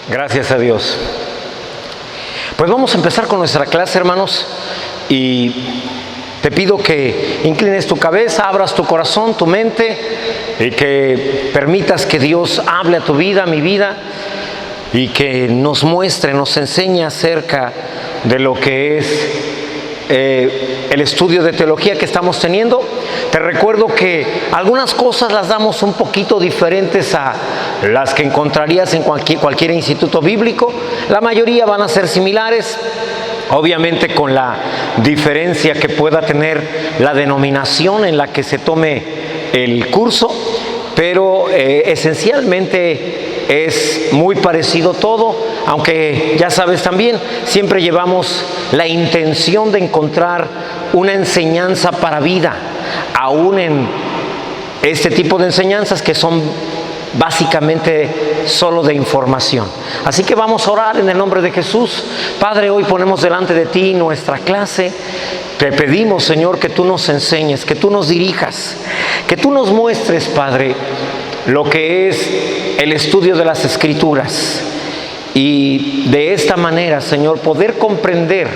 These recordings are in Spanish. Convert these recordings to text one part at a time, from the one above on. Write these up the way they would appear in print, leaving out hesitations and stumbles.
Gracias a Dios. Pues vamos a empezar con nuestra clase, hermanos, y te pido que inclines tu cabeza, abras tu corazón, tu mente, y que permitas que Dios hable a tu vida, a mi vida, y que nos muestre, nos enseñe acerca de lo que es el estudio de teología que estamos teniendo. Te recuerdo que algunas cosas las damos un poquito diferentes a las que encontrarías en cualquier instituto bíblico. La mayoría van a ser similares, obviamente con la diferencia que pueda tener la denominación en la que se tome el curso, pero esencialmente es muy parecido todo, aunque ya sabes también, siempre llevamos la intención de encontrar una enseñanza para vida, aún en este tipo de enseñanzas que son básicamente solo de información. Así que vamos a orar en el nombre de Jesús. Padre, hoy ponemos delante de ti nuestra clase. Te pedimos, Señor, que tú nos enseñes, que tú nos dirijas, que tú nos muestres, Padre, lo que es el estudio de las Escrituras, y de esta manera, Señor, poder comprender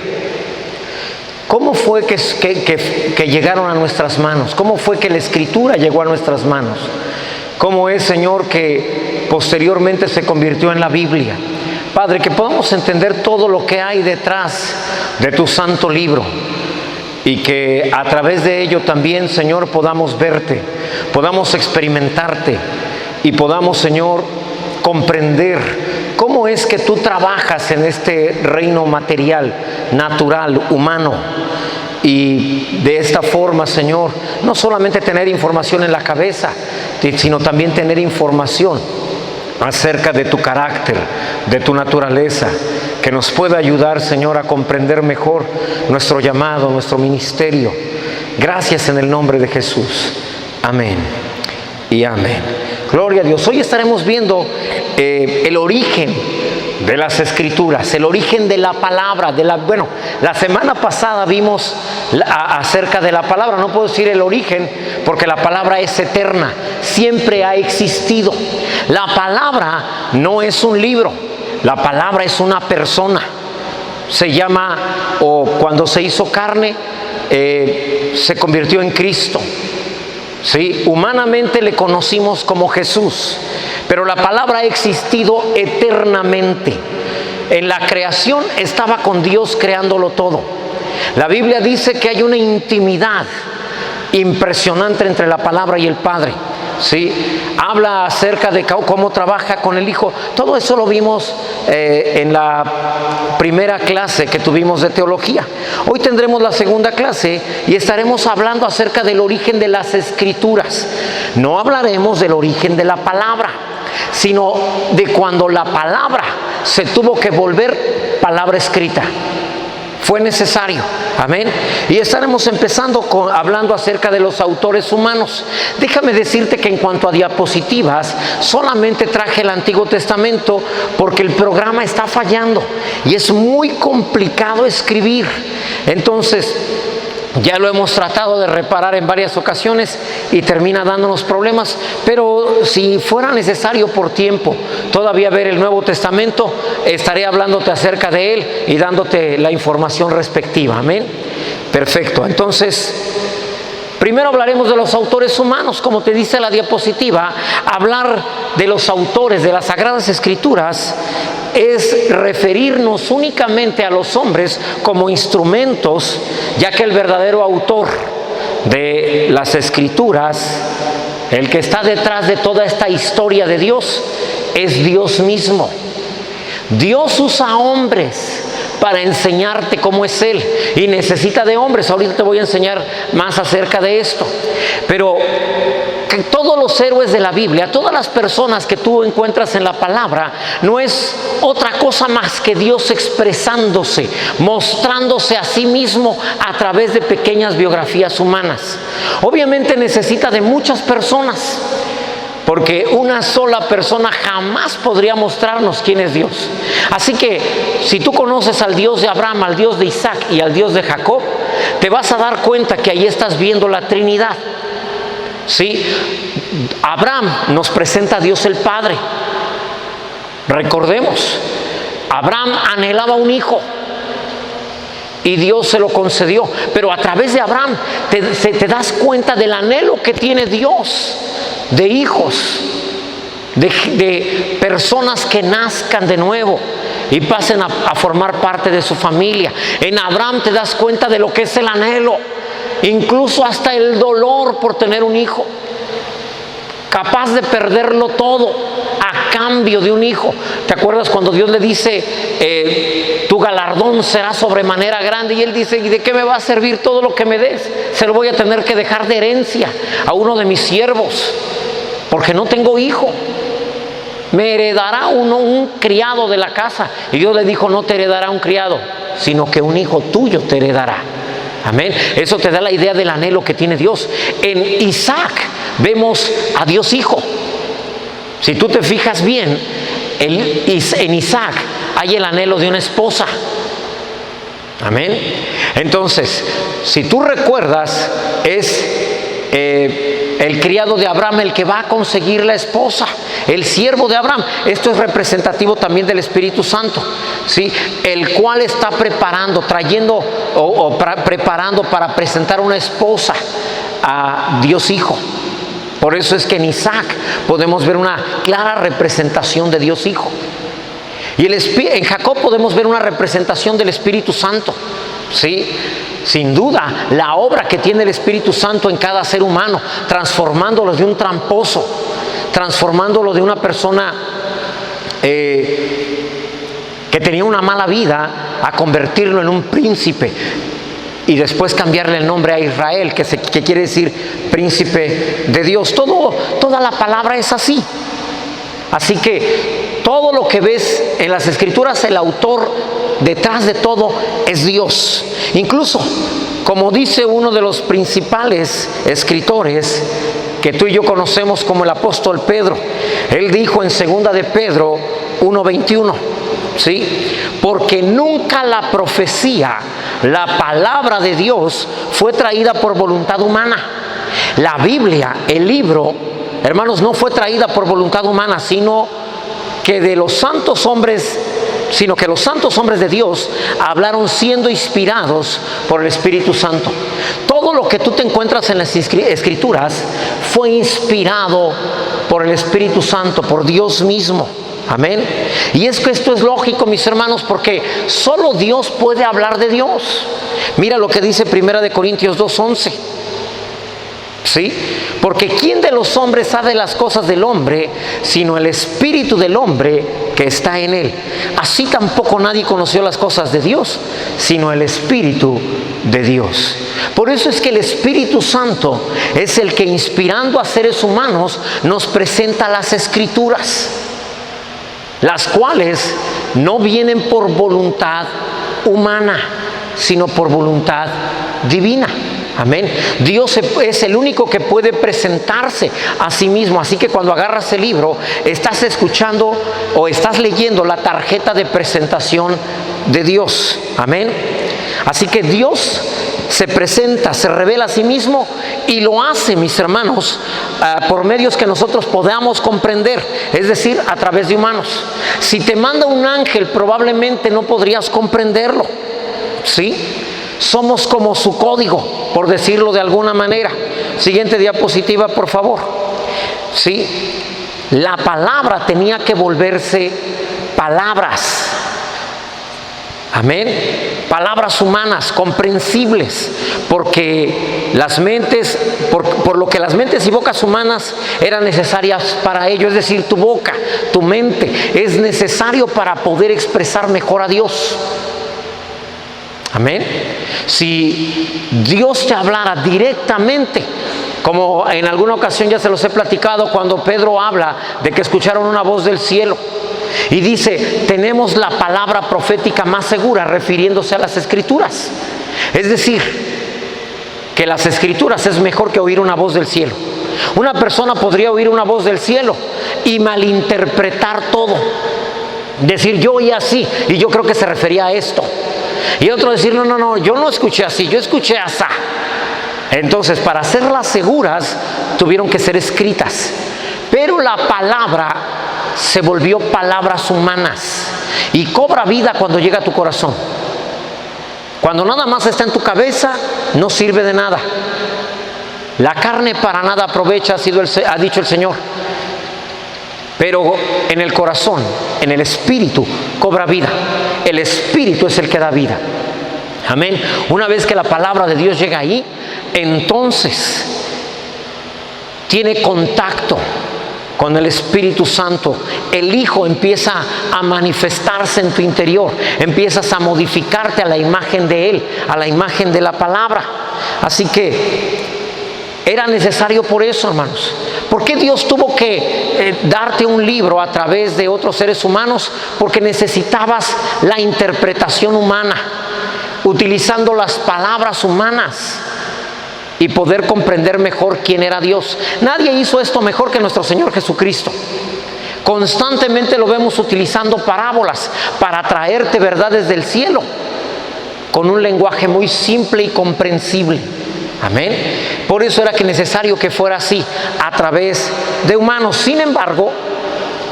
cómo fue que llegaron a nuestras manos, cómo fue que la Escritura llegó a nuestras manos, cómo es, Señor, que posteriormente se convirtió en la Biblia. Padre, que podamos entender todo lo que hay detrás de tu santo libro, y que a través de ello también, Señor, podamos verte, podamos experimentarte y podamos, Señor, comprender cómo es que tú trabajas en este reino material, natural, humano. Y de esta forma, Señor, no solamente tener información en la cabeza, sino también tener información acerca de tu carácter, de tu naturaleza, que nos pueda ayudar, Señor, a comprender mejor nuestro llamado, nuestro ministerio. Gracias en el nombre de Jesús. Amén y amén. Gloria a Dios. Hoy estaremos viendo el origen de las Escrituras, el origen de la palabra. La semana pasada vimos acerca de la palabra. No puedo decir el origen porque la palabra es eterna, siempre ha existido. La palabra no es un libro, la palabra es una persona. Se llama, o cuando se hizo carne, se convirtió en Cristo. ¿Sí? Humanamente le conocimos como Jesús, pero la palabra ha existido eternamente. En la creación estaba con Dios creándolo todo. La Biblia dice que hay una intimidad impresionante entre la palabra y el Padre. ¿Sí? Habla acerca de cómo trabaja con el Hijo. Todo eso lo vimos en la primera clase que tuvimos de teología. Hoy tendremos la segunda clase y estaremos hablando acerca del origen de las Escrituras. No hablaremos del origen de la palabra, sino de cuando la palabra se tuvo que volver palabra escrita. Fue necesario. Amén. Y estaremos empezando hablando acerca de los autores humanos. Déjame decirte que en cuanto a diapositivas, solamente traje el Antiguo Testamento porque el programa está fallando y es muy complicado escribir. Entonces, ya lo hemos tratado de reparar en varias ocasiones y termina dándonos problemas, pero si fuera necesario por tiempo todavía ver el Nuevo Testamento, estaré hablándote acerca de él y dándote la información respectiva. Amén. Perfecto. Entonces, primero hablaremos de los autores humanos. Como te dice la diapositiva, hablar de los autores de las Sagradas Escrituras es referirnos únicamente a los hombres como instrumentos, ya que el verdadero autor de las Escrituras, el que está detrás de toda esta historia de Dios, es Dios mismo. Dios usa hombres para enseñarte cómo es Él, y necesita de hombres. Ahorita te voy a enseñar más acerca de esto. Pero que todos los héroes de la Biblia, todas las personas que tú encuentras en la palabra, no es otra cosa más que Dios expresándose, mostrándose a sí mismo a través de pequeñas biografías humanas. Obviamente necesita de muchas personas, porque una sola persona jamás podría mostrarnos quién es Dios. Así que si tú conoces al Dios de Abraham, al Dios de Isaac y al Dios de Jacob, te vas a dar cuenta que ahí estás viendo la Trinidad. ¿Sí? Abraham nos presenta a Dios el Padre. Recordemos, Abraham anhelaba un hijo y Dios se lo concedió, pero a través de Abraham te das cuenta del anhelo que tiene Dios de hijos, de personas que nazcan de nuevo y pasen a formar parte de su familia. En Abraham te das cuenta de lo que es el anhelo, incluso hasta el dolor por tener un hijo, capaz de perderlo todo a cambio de un hijo. ¿Te acuerdas cuando Dios le dice, tu galardón será sobremanera grande? Y él dice, ¿y de qué me va a servir todo lo que me des? Se lo voy a tener que dejar de herencia a uno de mis siervos, porque no tengo hijo. Me heredará un criado de la casa. Y Dios le dijo, no te heredará un criado, sino que un hijo tuyo te heredará. Amén. Eso te da la idea del anhelo que tiene Dios. En Isaac vemos a Dios Hijo. Si tú te fijas bien, en Isaac hay el anhelo de una esposa. Amén. Entonces, si tú recuerdas, es el criado de Abraham el que va a conseguir la esposa, el siervo de Abraham. Esto es representativo también del Espíritu Santo, ¿sí? El cual está preparando, preparando para presentar una esposa a Dios Hijo. Por eso es que en Isaac podemos ver una clara representación de Dios Hijo. Y en Jacob podemos ver una representación del Espíritu Santo, ¿sí? Sin duda, la obra que tiene el Espíritu Santo en cada ser humano, transformándolo de un tramposo, transformándolo de una persona que tenía una mala vida, a convertirlo en un príncipe y después cambiarle el nombre a Israel, que quiere decir príncipe de Dios. Toda la palabra es así. Así que todo lo que ves en las Escrituras, el autor detrás de todo es Dios. Incluso, como dice uno de los principales escritores que tú y yo conocemos como el apóstol Pedro, él dijo en 2 de Pedro 1:21, ¿sí? Porque nunca la profecía, la palabra de Dios, fue traída por voluntad humana. La Biblia, el libro, hermanos, no fue traída por voluntad humana, sino que los santos hombres de Dios hablaron siendo inspirados por el Espíritu Santo. Todo lo que tú te encuentras en las Escrituras fue inspirado por el Espíritu Santo, por Dios mismo. Amén. Y es que esto es lógico, mis hermanos, porque solo Dios puede hablar de Dios. Mira lo que dice 1 Corintios 2:11. ¿Sí? Porque ¿quién de los hombres sabe las cosas del hombre, sino el espíritu del hombre que está en él? Así tampoco nadie conoció las cosas de Dios, sino el Espíritu de Dios. Por eso es que el Espíritu Santo es el que, inspirando a seres humanos, nos presenta las Escrituras, las cuales no vienen por voluntad humana, sino por voluntad divina. Amén. Dios es el único que puede presentarse a sí mismo. Así que cuando agarras el libro, estás escuchando o estás leyendo la tarjeta de presentación de Dios. Amén. Así que Dios se presenta, se revela a sí mismo y lo hace, mis hermanos, por medios que nosotros podamos comprender, es decir, a través de humanos. Si te manda un ángel, probablemente no podrías comprenderlo, ¿sí? Somos como su código, por decirlo de alguna manera. Siguiente diapositiva, por favor. ¿Sí? La palabra tenía que volverse palabras. Amén. Palabras humanas, comprensibles, porque las mentes, por lo que las mentes y bocas humanas eran necesarias para ello. Es decir, tu boca, tu mente, es necesario para poder expresar mejor a Dios. Amén. Si Dios te hablara directamente, como en alguna ocasión ya se los he platicado, cuando Pedro habla de que escucharon una voz del cielo y dice, tenemos la palabra profética más segura, refiriéndose a las Escrituras. Es decir, que las Escrituras es mejor que oír una voz del cielo. Una persona podría oír una voz del cielo y malinterpretar todo, decir, yo oí así y yo creo que se refería a esto. Y otro decir, no, yo no escuché así, yo escuché asá. Entonces, para hacerlas seguras, tuvieron que ser escritas. Pero la palabra se volvió palabras humanas y cobra vida cuando llega a tu corazón. Cuando nada más está en tu cabeza, no sirve de nada. La carne para nada aprovecha, ha dicho el Señor. Pero en el corazón, en el espíritu, cobra vida. El espíritu es el que da vida. Amén. Una vez que la palabra de Dios llega ahí, entonces tiene contacto con el Espíritu Santo. El Hijo empieza a manifestarse en tu interior. Empiezas a modificarte a la imagen de Él, a la imagen de la palabra. Así que era necesario por eso, hermanos. ¿Por qué Dios tuvo que darte un libro a través de otros seres humanos? Porque necesitabas la interpretación humana, utilizando las palabras humanas y poder comprender mejor quién era Dios. Nadie hizo esto mejor que nuestro Señor Jesucristo. Constantemente lo vemos utilizando parábolas para traerte verdades del cielo con un lenguaje muy simple y comprensible. Amén. Por eso era que necesario que fuera así, a través de humanos. Sin embargo,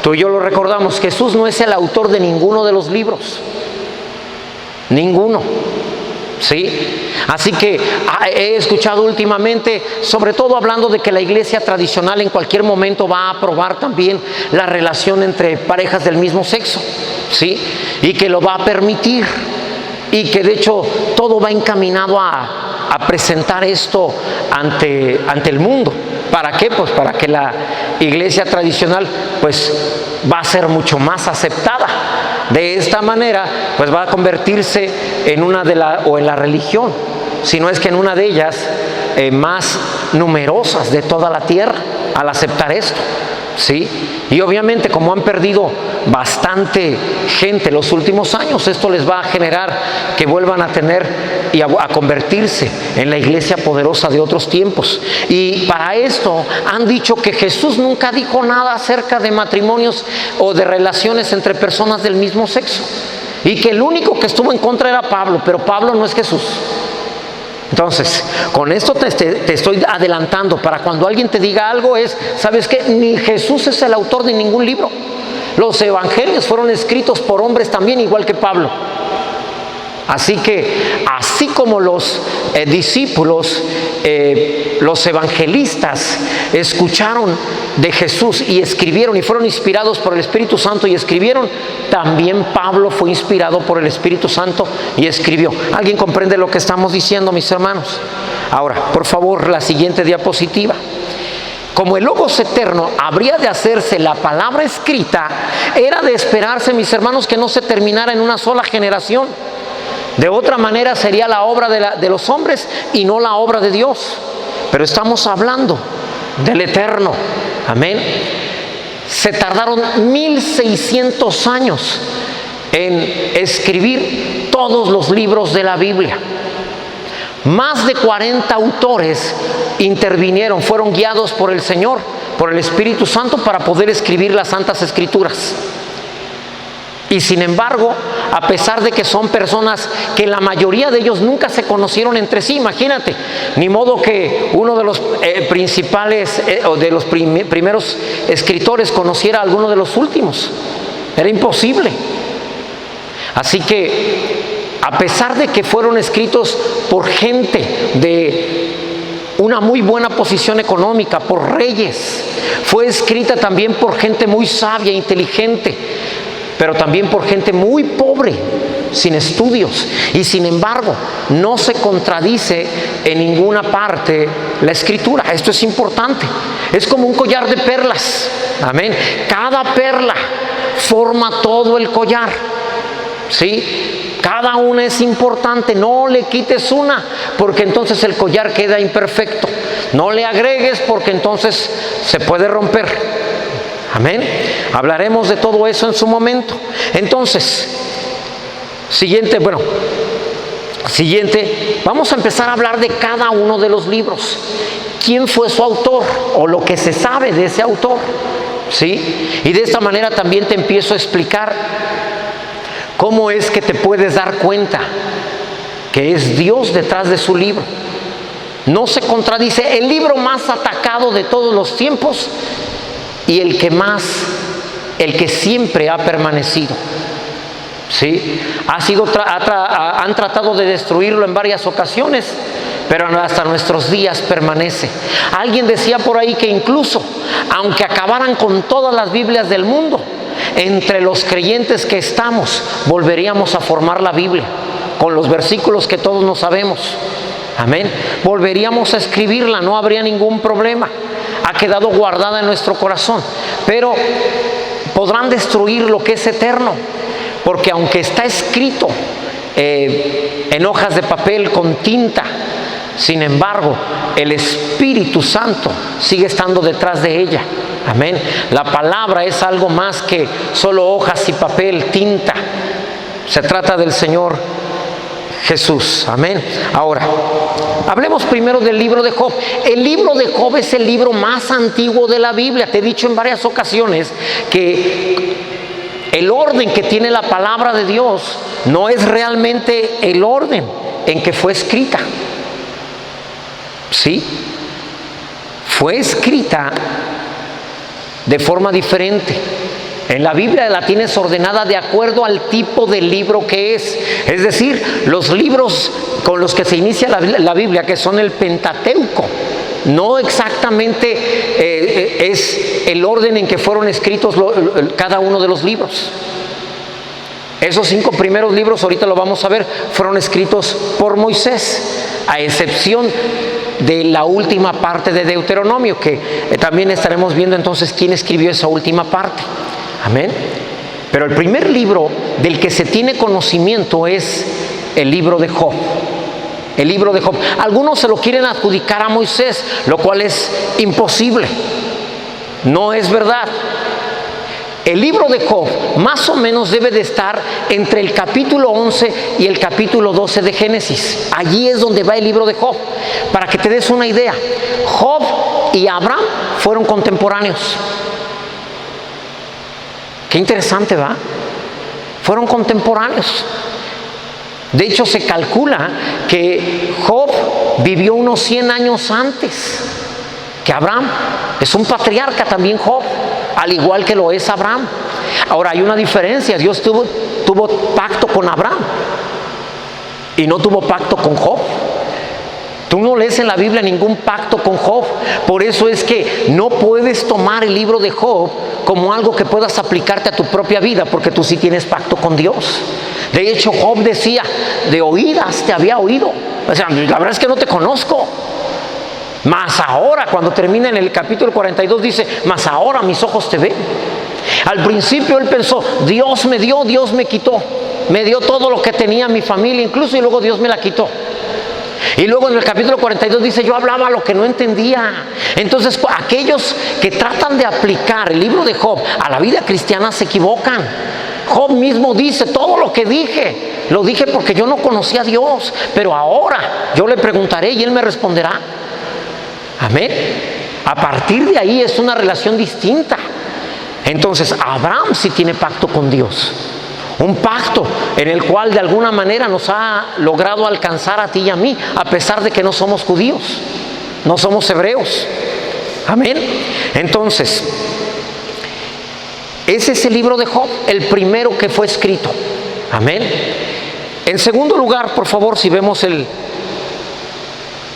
tú y yo lo recordamos, Jesús no es el autor de ninguno de los libros. Ninguno. ¿Sí? Así que he escuchado últimamente, sobre todo hablando de que la iglesia tradicional en cualquier momento va a aprobar también la relación entre parejas del mismo sexo, ¿sí? Y que lo va a permitir, y que de hecho todo va encaminado a presentar esto ante el mundo. ¿Para qué? Pues para que la iglesia tradicional pues va a ser mucho más aceptada. De esta manera pues va a convertirse en una o en la religión, si no es que en una de ellas más numerosas de toda la tierra al aceptar esto, ¿sí? Y obviamente como han perdido bastante gente los últimos años, esto les va a generar que vuelvan a tener y a convertirse en la iglesia poderosa de otros tiempos. Y para esto han dicho que Jesús nunca dijo nada acerca de matrimonios o de relaciones entre personas del mismo sexo, y que el único que estuvo en contra era Pablo, pero Pablo no es Jesús. Entonces, con esto te estoy adelantando para cuando alguien te diga algo ¿sabes qué? Ni Jesús es el autor de ningún libro. Los evangelios fueron escritos por hombres también, igual que Pablo. Así que, así como los discípulos, los evangelistas escucharon de Jesús y escribieron y fueron inspirados por el Espíritu Santo y escribieron, también Pablo fue inspirado por el Espíritu Santo y escribió. ¿Alguien comprende lo que estamos diciendo, mis hermanos? Ahora, por favor, la siguiente diapositiva. Como el Logos eterno habría de hacerse la palabra escrita, era de esperarse, mis hermanos, que no se terminara en una sola generación. De otra manera sería la obra de los hombres y no la obra de Dios. Pero estamos hablando del eterno. Amén. Se tardaron 1600 años en escribir todos los libros de la Biblia. Más de 40 autores intervinieron, fueron guiados por el Señor, por el Espíritu Santo, para poder escribir las Santas Escrituras. Y sin embargo, a pesar de que son personas que la mayoría de ellos nunca se conocieron entre sí, imagínate, ni modo que uno de los principales o de los primeros escritores conociera a alguno de los últimos. Era imposible. Así que, a pesar de que fueron escritos por gente de una muy buena posición económica, por reyes, fue escrita también por gente muy sabia, inteligente, pero también por gente muy pobre, sin estudios. Y sin embargo, no se contradice en ninguna parte la Escritura. Esto es importante. Es como un collar de perlas. Amén. Cada perla forma todo el collar. ¿Sí? Cada una es importante. No le quites una, porque entonces el collar queda imperfecto. No le agregues, porque entonces se puede romper. Amén. Hablaremos de todo eso en su momento. Entonces, siguiente, vamos a empezar a hablar de cada uno de los libros. ¿Quién fue su autor? O lo que se sabe de ese autor. ¿Sí? Y de esta manera también te empiezo a explicar cómo es que te puedes dar cuenta que es Dios detrás de su libro. No se contradice. El libro más atacado de todos los tiempos y el que más el que siempre ha permanecido. ¿Sí? Han tratado de destruirlo en varias ocasiones, pero hasta nuestros días permanece. Alguien decía por ahí que incluso, aunque acabaran con todas las Biblias del mundo, entre los creyentes que estamos, volveríamos a formar la Biblia, con los versículos que todos nos sabemos. Amén. Volveríamos a escribirla, no habría ningún problema. Ha quedado guardada en nuestro corazón. Pero podrán destruir lo que es eterno, porque aunque está escrito en hojas de papel con tinta, sin embargo, el Espíritu Santo sigue estando detrás de ella. Amén. La palabra es algo más que solo hojas y papel, tinta. Se trata del Señor Jesús. Amén. Ahora, hablemos primero del libro de Job. El libro de Job es el libro más antiguo de la Biblia. Te he dicho en varias ocasiones que el orden que tiene la palabra de Dios no es realmente el orden en que fue escrita. ¿Sí? Fue escrita de forma diferente. En la Biblia la tienes ordenada de acuerdo al tipo de libro que es. Es decir, los libros con los que se inicia la Biblia, que son el Pentateuco, no exactamente es el orden en que fueron escritos cada uno de los libros. Esos 5 primeros libros, ahorita lo vamos a ver, fueron escritos por Moisés, a excepción de la última parte de Deuteronomio, que también estaremos viendo entonces quién escribió esa última parte. Amén. Pero el primer libro del que se tiene conocimiento es el libro de Job. El libro de Job. Algunos se lo quieren adjudicar a Moisés, lo cual es imposible. No es verdad. El libro de Job más o menos debe de estar entre el capítulo 11 y el capítulo 12 de Génesis. Allí es donde va el libro de Job. Para que te des una idea, Job y Abraham fueron contemporáneos. Qué interesante, ¿va? Fueron contemporáneos. De hecho, se calcula que Job vivió unos 100 años antes que Abraham. Es un patriarca también Job, al igual que lo es Abraham. Ahora, hay una diferencia. Dios tuvo pacto con Abraham y no tuvo pacto con Job. Tú no lees en la Biblia ningún pacto con Job. Por eso es que no puedes tomar el libro de Job como algo que puedas aplicarte a tu propia vida, porque tú sí tienes pacto con Dios. De hecho, Job decía, de oídas te había oído. O sea, la verdad es que no te conozco. Mas ahora, cuando termina en el capítulo 42, dice, mas ahora mis ojos te ven. Al principio él pensó, Dios me dio, Dios me quitó. Me dio todo lo que tenía mi familia incluso, y luego Dios me la quitó. Y luego en el capítulo 42 dice, yo hablaba lo que no entendía. Entonces, aquellos que tratan de aplicar el libro de Job a la vida cristiana se equivocan. Job mismo dice, todo lo que dije, lo dije porque yo no conocía a Dios, pero ahora yo le preguntaré y Él me responderá. Amén. A partir de ahí es una relación distinta. Entonces, Abraham sí tiene pacto con Dios. Un pacto en el cual de alguna manera nos ha logrado alcanzar a ti y a mí, a pesar de que no somos judíos, no somos hebreos. Amén. Entonces, ese es el libro de Job, el primero que fue escrito. Amén. En segundo lugar, por favor, si vemos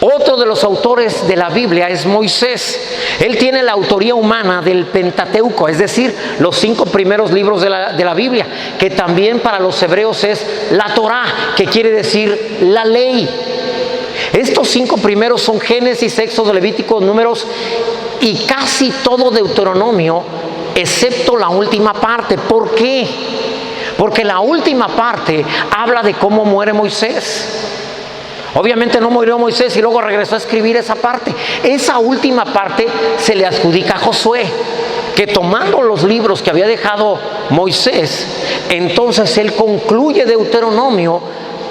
otro de los autores de la Biblia es Moisés. Él tiene la autoría humana del Pentateuco, es decir, los 5 primeros libros de la Biblia, que también para los hebreos es la Torá, que quiere decir la ley. Estos 5 primeros son Génesis, Éxodo, Levítico, Números y casi todo Deuteronomio, excepto la última parte. ¿Por qué? Porque la última parte habla de cómo muere Moisés. Obviamente no murió Moisés y luego regresó a escribir esa parte. Esa última parte se le adjudica a Josué, que tomando los libros que había dejado Moisés, entonces él concluye Deuteronomio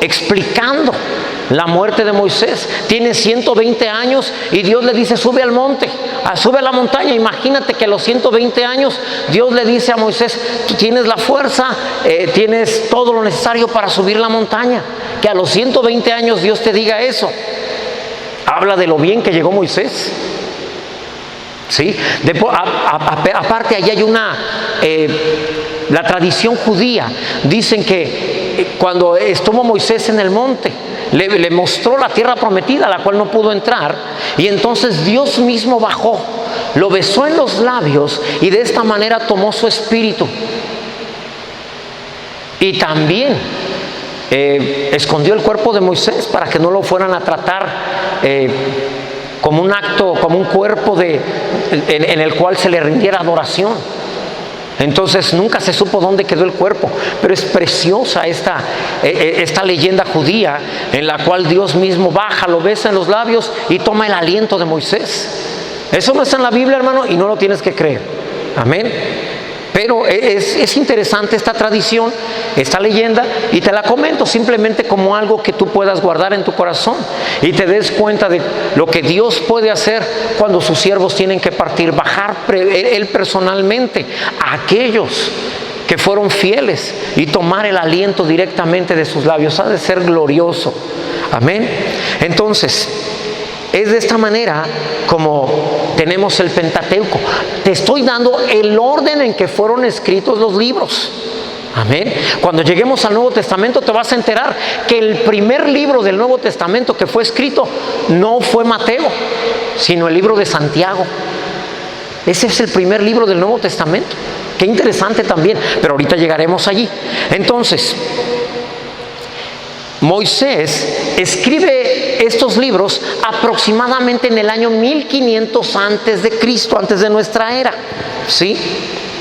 explicando la muerte de Moisés. Tiene 120 años y Dios le dice, sube al monte, sube a la montaña. Imagínate que a los 120 años Dios le dice a Moisés, tú tienes la fuerza, tienes todo lo necesario para subir la montaña. Que a los 120 años Dios te diga eso, habla de lo bien que llegó Moisés. ¿sí? Aparte, allí hay la tradición judía. Dicen que cuando estuvo Moisés en el monte, le mostró la tierra prometida, a la cual no pudo entrar, y entonces Dios mismo bajó, lo besó en los labios y de esta manera tomó su espíritu. Y también escondió el cuerpo de Moisés para que no lo fueran a tratar como un acto, como un cuerpo en el cual se le rindiera adoración. Entonces nunca se supo dónde quedó el cuerpo, pero es preciosa esta leyenda judía en la cual Dios mismo baja, lo besa en los labios y toma el aliento de Moisés. Eso no está en la Biblia, hermano, y no lo tienes que creer. Amén. Pero es interesante esta tradición, esta leyenda, y te la comento simplemente como algo que tú puedas guardar en tu corazón y te des cuenta de lo que Dios puede hacer cuando sus siervos tienen que partir, bajar Él personalmente a aquellos que fueron fieles y tomar el aliento directamente de sus labios. Ha de ser glorioso. Amén. Entonces, es de esta manera como tenemos el Pentateuco. Te estoy dando el orden en que fueron escritos los libros. Amén. Cuando lleguemos al Nuevo Testamento te vas a enterar que el primer libro del Nuevo Testamento que fue escrito no fue Mateo, sino el libro de Santiago. Ese es el primer libro del Nuevo Testamento. Qué interesante también, pero ahorita llegaremos allí. Entonces, Moisés escribe estos libros aproximadamente en el año 1500 antes de Cristo, antes de nuestra era, ¿sí?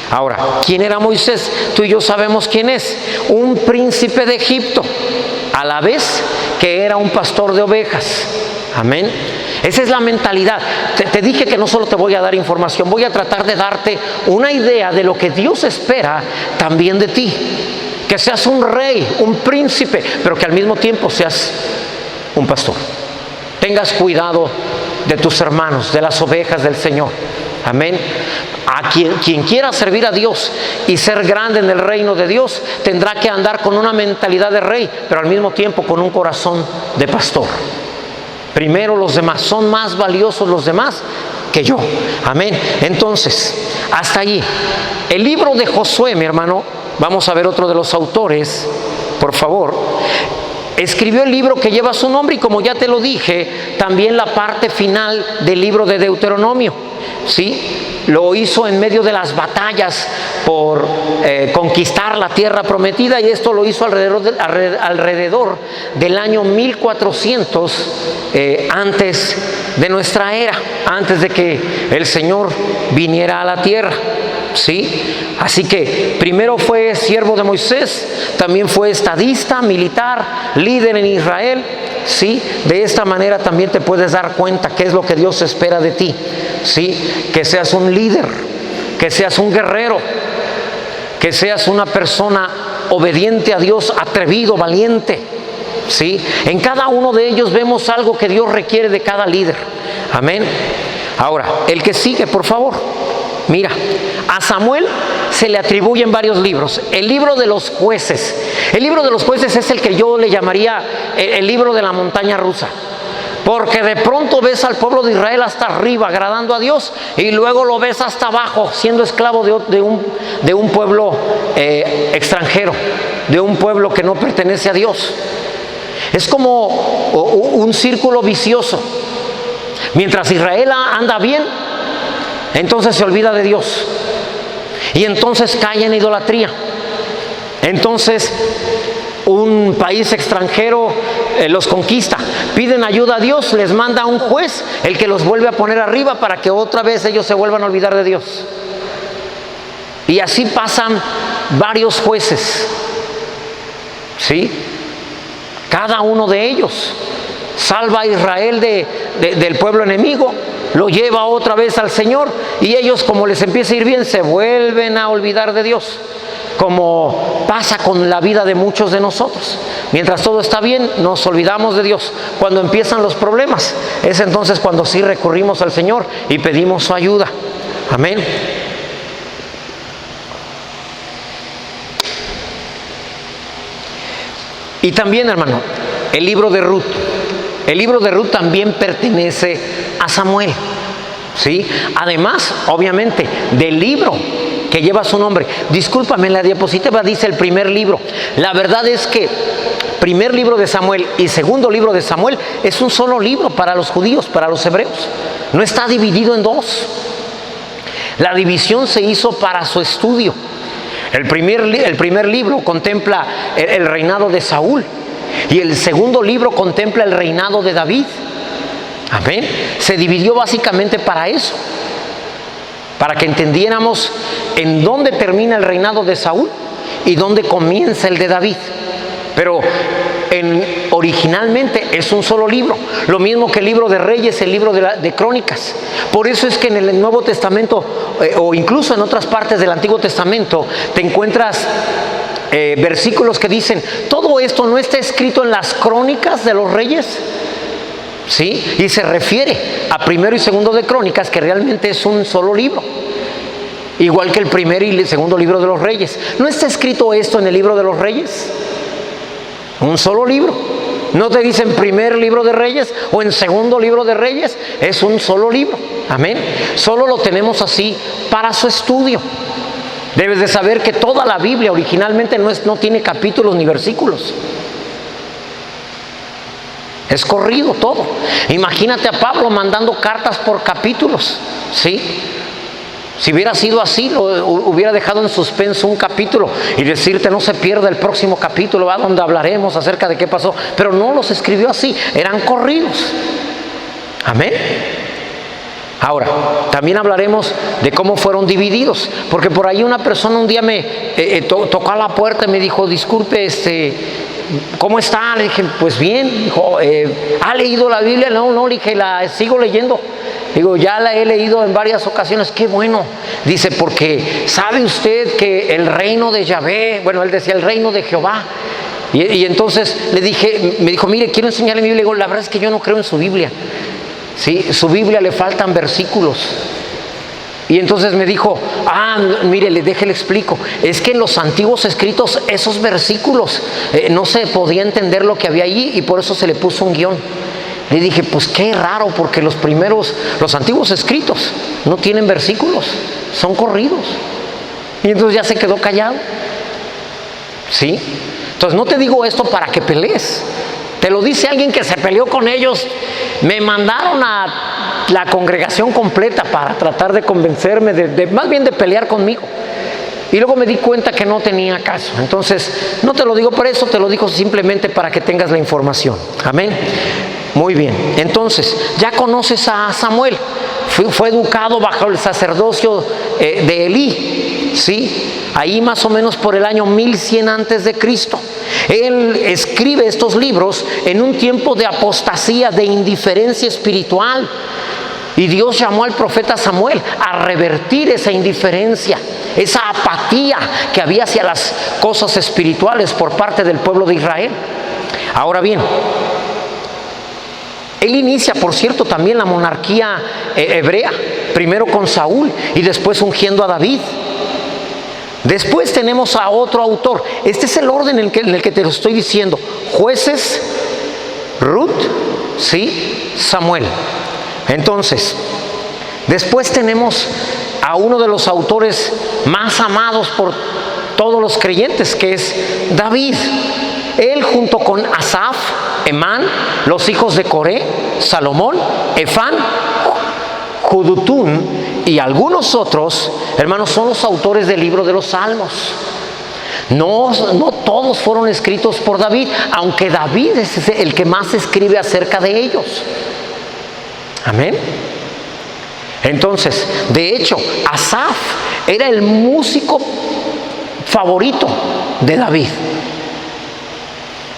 Ahora, ¿quién era Moisés? Tú y yo sabemos quién es. Un príncipe de Egipto, a la vez que era un pastor de ovejas. Amén. Esa es la mentalidad. Te dije que no solo te voy a dar información, voy a tratar de darte una idea de lo que Dios espera también de ti. Que seas un rey, un príncipe, pero que al mismo tiempo seas un pastor. Tengas cuidado de tus hermanos, de las ovejas del Señor. Amén. A quien quiera servir a Dios y ser grande en el reino de Dios, tendrá que andar con una mentalidad de rey, pero al mismo tiempo con un corazón de pastor. Primero los demás, son más valiosos los demás que yo. Amén. Entonces, hasta allí. El libro de Josué, mi hermano, vamos a ver otro de los autores, por favor. Escribió el libro que lleva su nombre y, como ya te lo dije, también la parte final del libro de Deuteronomio, ¿sí? Lo hizo en medio de las batallas por conquistar la tierra prometida, y esto lo hizo alrededor del año 1400 antes de nuestra era, antes de que el Señor viniera a la tierra. ¿Sí? Así que primero fue siervo de Moisés, también fue estadista, militar, líder en Israel. ¿Sí? De esta manera también te puedes dar cuenta qué es lo que Dios espera de ti. ¿Sí? Que seas un líder, que seas un guerrero, que seas una persona obediente a Dios, atrevido, valiente. ¿Sí? En cada uno de ellos vemos algo que Dios requiere de cada líder. Amén. Ahora, el que sigue, por favor. Mira, a Samuel se le atribuyen varios libros. El libro de los jueces. El libro de los jueces es el que yo le llamaría el libro de la montaña rusa. Porque de pronto ves al pueblo de Israel hasta arriba agradando a Dios, y luego lo ves hasta abajo siendo esclavo de un pueblo extranjero, de un pueblo que no pertenece a Dios. Es como un círculo vicioso. Mientras Israel anda bien, entonces se olvida de Dios y entonces cae en idolatría. Entonces un país extranjero los conquista, piden ayuda a Dios, les manda a un juez, el que los vuelve a poner arriba para que otra vez ellos se vuelvan a olvidar de Dios. Y así pasan varios jueces, ¿sí? Cada uno de ellos salva a Israel del pueblo enemigo, lo lleva otra vez al Señor, y ellos, como les empieza a ir bien, se vuelven a olvidar de Dios, como pasa con la vida de muchos de nosotros. Mientras todo está bien, nos olvidamos de Dios. Cuando empiezan los problemas, es entonces cuando sí recurrimos al Señor y pedimos su ayuda. Amén. Y también, hermano, el libro de Ruth. El libro de Ruth también pertenece a Samuel. ¿sí? Además, obviamente, del libro que lleva su nombre. Discúlpame, en la diapositiva dice el primer libro. La verdad es que primer libro de Samuel y segundo libro de Samuel es un solo libro para los judíos, para los hebreos. No está dividido en dos. La división se hizo para su estudio. El primer libro contempla el reinado de Saúl y el segundo libro contempla el reinado de David. Amén. Se dividió básicamente para eso, para que entendiéramos en dónde termina el reinado de Saúl y dónde comienza el de David. Pero originalmente es un solo libro, lo mismo que el libro de Reyes, el libro de Crónicas. Por eso es que en el Nuevo Testamento, o incluso en otras partes del Antiguo Testamento, te encuentras versículos que dicen, todo esto no está escrito en las crónicas de los reyes, ¿sí? Y se refiere a primero y segundo de Crónicas, que realmente es un solo libro, igual que el primer y el segundo libro de los reyes. ¿No está escrito esto en el libro de los reyes? Un solo libro. No te dicen primer libro de Reyes o en segundo libro de Reyes, es un solo libro. Amén. Solo lo tenemos así para su estudio. Debes de saber que toda la Biblia originalmente no tiene capítulos ni versículos. Es corrido todo. Imagínate a Pablo mandando cartas por capítulos, ¿sí? Si hubiera sido así, lo hubiera dejado en suspenso un capítulo y decirte no se pierda el próximo capítulo, ¿va? Donde hablaremos acerca de qué pasó. Pero no los escribió así, eran corridos. Amén. Ahora, también hablaremos de cómo fueron divididos, porque por ahí una persona un día me tocó a la puerta y me dijo, disculpe, ¿cómo está? Le dije, pues bien. Dijo, ¿ha leído la Biblia? No, le dije, la sigo leyendo. Digo, ya la he leído en varias ocasiones. Qué bueno. Dice, porque ¿sabe usted que el reino de Yahvé, bueno, él decía el reino de Jehová? Y entonces me dijo, mire, quiero enseñarle mi Biblia. Digo, la verdad es que yo no creo en su Biblia. ¿Sí? Su Biblia le faltan versículos. Y entonces me dijo, mire, le explico. Es que en los antiguos escritos esos versículos no se podía entender lo que había allí y por eso se le puso un guión. Le dije, pues qué raro, porque los antiguos escritos no tienen versículos, son corridos. Y entonces ya se quedó callado. ¿Sí? Entonces no te digo esto para que pelees. Te lo dice alguien que se peleó con ellos. Me mandaron a la congregación completa para tratar de convencerme, más bien de pelear conmigo. Y luego me di cuenta que no tenía caso. Entonces, no te lo digo por eso, te lo digo simplemente para que tengas la información. Amén. Muy bien. Entonces, ya conoces a Samuel. Fue educado bajo el sacerdocio de Elí. ¿Sí? Ahí más o menos por el año 1100 antes de Cristo. Él escribe estos libros en un tiempo de apostasía, de indiferencia espiritual. Y Dios llamó al profeta Samuel a revertir esa indiferencia, esa apatía que había hacia las cosas espirituales por parte del pueblo de Israel. Ahora bien, él inicia, por cierto, también la monarquía hebrea, primero con Saúl y después ungiendo a David. Después tenemos a otro autor. Este es el orden en el que te lo estoy diciendo. Jueces, Ruth, ¿sí? Samuel. Entonces, después tenemos a uno de los autores más amados por todos los creyentes, que es David. Él junto con Asaf, Emán, los hijos de Coré, Salomón, Efán, Judutún y algunos otros, hermanos, son los autores del libro de los Salmos. No todos fueron escritos por David, aunque David es el que más escribe acerca de ellos. Amén. Entonces, de hecho, Asaf era el músico favorito de David.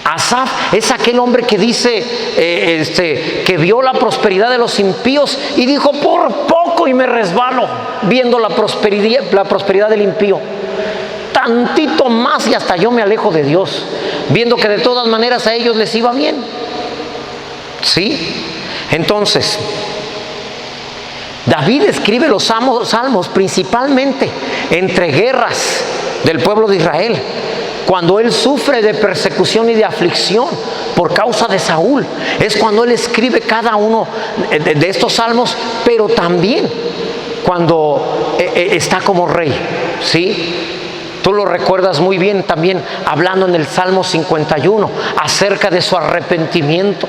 Asaf es aquel hombre que dice que vio la prosperidad de los impíos y dijo, por poco y me resbalo viendo la prosperidad del impío. Tantito más y hasta yo me alejo de Dios, viendo que de todas maneras a ellos les iba bien. ¿Sí? Entonces, David escribe los salmos principalmente entre guerras del pueblo de Israel. cuando él sufre de persecución y de aflicción por causa de Saúl. Es cuando él escribe cada uno de estos salmos, pero también cuando está como rey, ¿sí? Tú lo recuerdas muy bien también hablando en el Salmo 51 acerca de su arrepentimiento.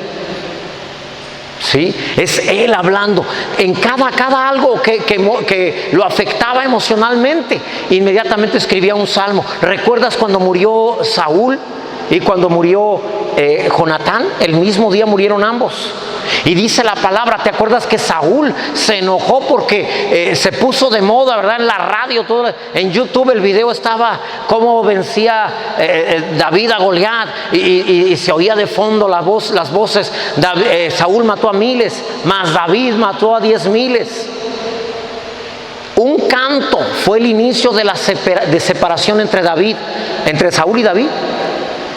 ¿Sí? Es él hablando en cada algo que lo afectaba emocionalmente. Inmediatamente escribía un salmo. ¿Recuerdas cuando murió Saúl y cuando murió Jonatán? El mismo día murieron ambos. Y dice la palabra, ¿te acuerdas que Saúl se enojó porque se puso de moda, ¿verdad? En la radio, todo, en YouTube el video estaba cómo vencía David a Goliat y se oía de fondo las voces, Saúl mató a miles, mas David mató a 10,000. Un canto fue el inicio de la separación entre Saúl y David.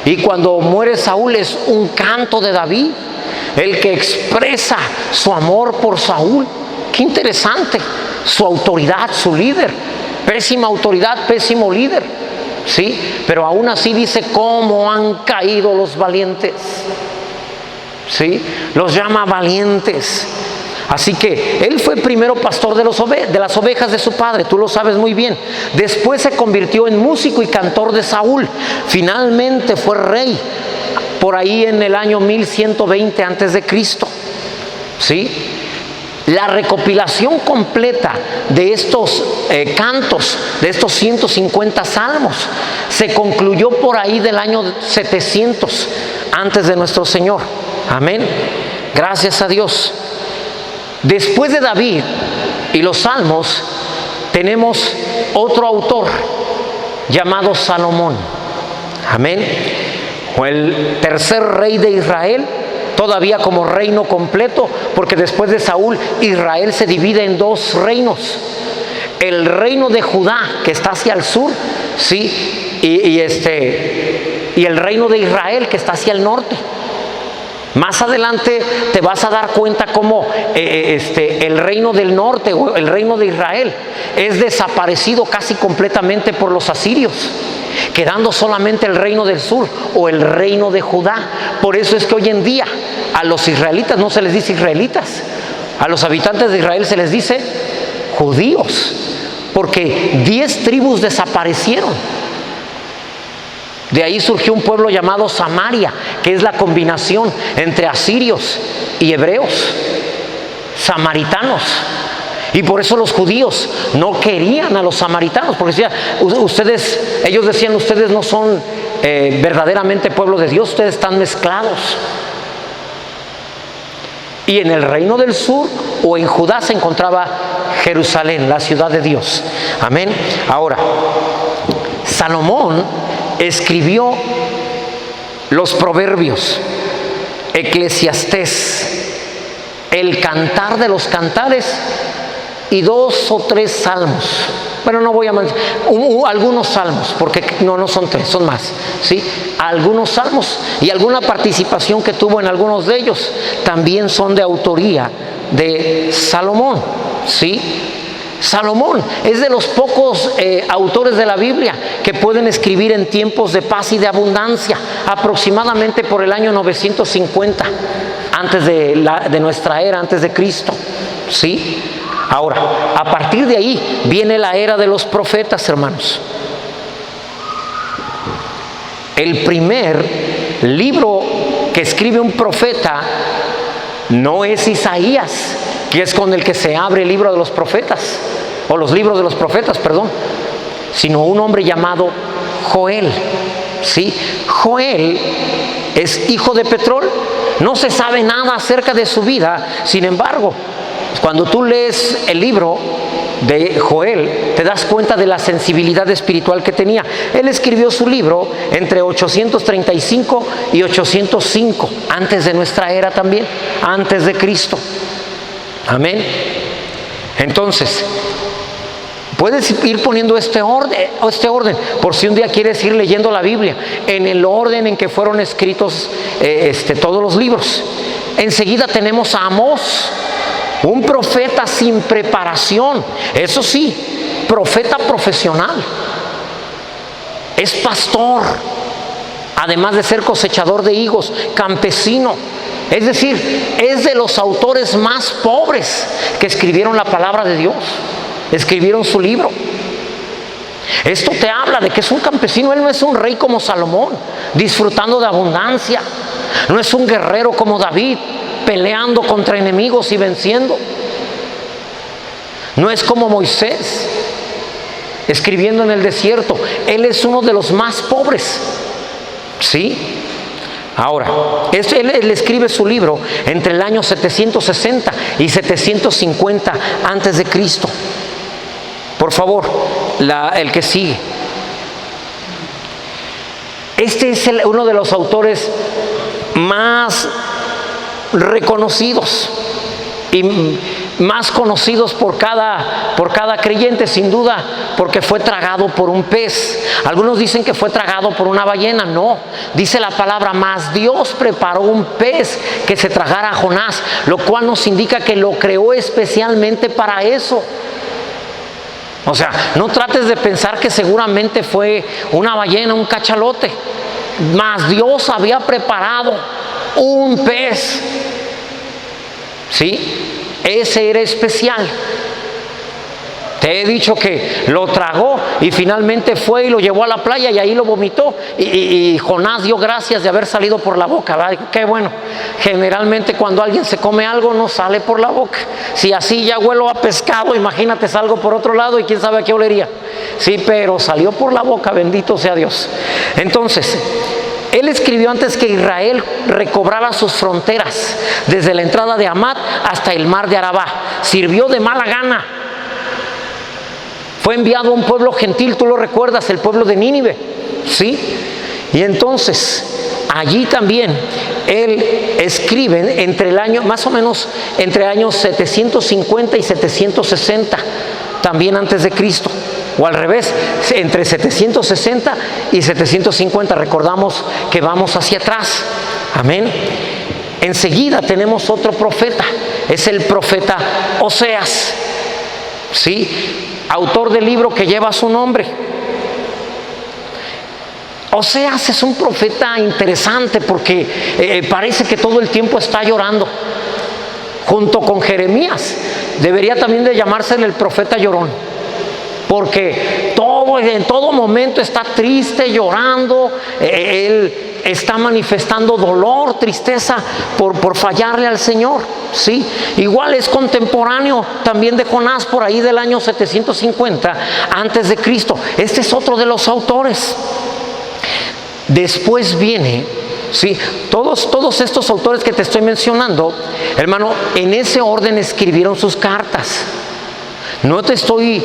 Y cuando muere Saúl es un canto de David, el que expresa su amor por Saúl. Qué interesante, su autoridad, su líder. Pésima autoridad, pésimo líder, ¿sí? Pero aún así dice cómo han caído los valientes, ¿sí? Los llama valientes. Así que él fue primero pastor de las ovejas de su padre, tú lo sabes muy bien. Después se convirtió en músico y cantor de Saúl. Finalmente fue rey por ahí en el año 1120 antes de Cristo, ¿sí? La recopilación completa de estos cantos, de estos 150 salmos, se concluyó por ahí del año 700 antes de nuestro Señor. Amén. Gracias a Dios. Después de David y los salmos, tenemos otro autor llamado Salomón. Amén. Fue el tercer rey de Israel, todavía como reino completo, porque después de Saúl, Israel se divide en dos reinos. El reino de Judá, que está hacia el sur, ¿sí? Y el reino de Israel, que está hacia el norte. Más adelante te vas a dar cuenta cómo el reino del norte, o el reino de Israel, es desaparecido casi completamente por los asirios, quedando solamente el reino del sur o el reino de Judá. Por eso es que hoy en día a los israelitas no se les dice israelitas, a los habitantes de Israel se les dice judíos, porque 10 tribus desaparecieron. De ahí surgió un pueblo llamado Samaria, que es la combinación entre asirios y hebreos, samaritanos. Y por eso los judíos no querían a los samaritanos, porque ellos decían, ustedes no son verdaderamente pueblo de Dios, ustedes están mezclados. Y en el reino del sur o en Judá se encontraba Jerusalén, la ciudad de Dios. Amén. Ahora, Salomón escribió los Proverbios, Eclesiastés, el Cantar de los Cantares y 2 o 3 salmos. Bueno, no voy a mencionar algunos salmos, porque no son 3, son más, ¿sí? Algunos salmos y alguna participación que tuvo en algunos de ellos también son de autoría de Salomón, ¿sí? Salomón es de los pocos autores de la Biblia que pueden escribir en tiempos de paz y de abundancia, aproximadamente por el año 950 antes de nuestra era, antes de Cristo, ¿sí? Ahora, a partir de ahí viene la era de los profetas, hermanos. El primer libro que escribe un profeta no es Isaías, que es con el que se abre el libro de los profetas, o los libros de los profetas, perdón, sino un hombre llamado Joel, ¿sí? Joel es hijo de Petrol, no se sabe nada acerca de su vida. Sin embargo, cuando tú lees el libro de Joel, te das cuenta de la sensibilidad espiritual que tenía. Él escribió su libro entre 835 y 805, antes de nuestra era también, antes de Cristo. Amén. Entonces, puedes ir poniendo este orden, por si un día quieres ir leyendo la Biblia, en el orden en que fueron escritos todos los libros. Enseguida tenemos a Amós, un profeta sin preparación, eso sí, profeta profesional. es pastor, además de ser cosechador de higos, campesino. Es decir, es de los autores más pobres que escribieron la palabra de Dios, escribieron su libro. Esto te habla de que es un campesino. Él no es un rey como Salomón, disfrutando de abundancia. No es un guerrero como David, peleando contra enemigos y venciendo. No es como Moisés, escribiendo en el desierto. Él es uno de los más pobres. ¿Sí? Ahora, él escribe su libro entre el año 760 y 750 antes de Cristo. Por favor, el que sigue. Este es uno de los autores más reconocidos y más conocidos por cada creyente, sin duda, porque fue tragado por un pez. Algunos dicen que fue tragado por una ballena. No, dice la palabra, mas Dios preparó un pez que se tragara a Jonás, lo cual nos indica que lo creó especialmente para eso. O sea, no trates de pensar que seguramente fue una ballena, un cachalote. Mas Dios había preparado un pez. ¿Sí? Ese era especial. Te he dicho que lo tragó y finalmente fue y lo llevó a la playa y ahí lo vomitó. Y Jonás dio gracias de haber salido por la boca, ¿verdad? Qué bueno. Generalmente cuando alguien se come algo no sale por la boca. Si así ya huelo a pescado, imagínate, salgo por otro lado y quién sabe a qué olería. Sí, pero salió por la boca, bendito sea Dios. Entonces, él escribió antes que Israel recobrara sus fronteras, desde la entrada de Hamat hasta el mar de Arabá. Sirvió de mala gana. Fue enviado a un pueblo gentil, tú lo recuerdas, el pueblo de Nínive, ¿sí? Y entonces, allí también, él escribe entre el año, más o menos entre años 750 y 760, también antes de Cristo. O al revés, entre 760 y 750, recordamos que vamos hacia atrás. Amén. Enseguida tenemos otro profeta, es el profeta Oseas, ¿sí? Autor del libro que lleva su nombre. Oseas es un profeta interesante porque parece que todo el tiempo está llorando. Junto con Jeremías, debería también de llamársele el profeta llorón, porque en todo momento está triste, llorando. Él está manifestando dolor, tristeza por fallarle al Señor, ¿sí? Igual es contemporáneo también de Jonás, por ahí del año 750 antes de Cristo. Este es otro de los autores. Después viene, ¿sí? Todos estos autores que te estoy mencionando, hermano, en ese orden escribieron sus cartas. No te estoy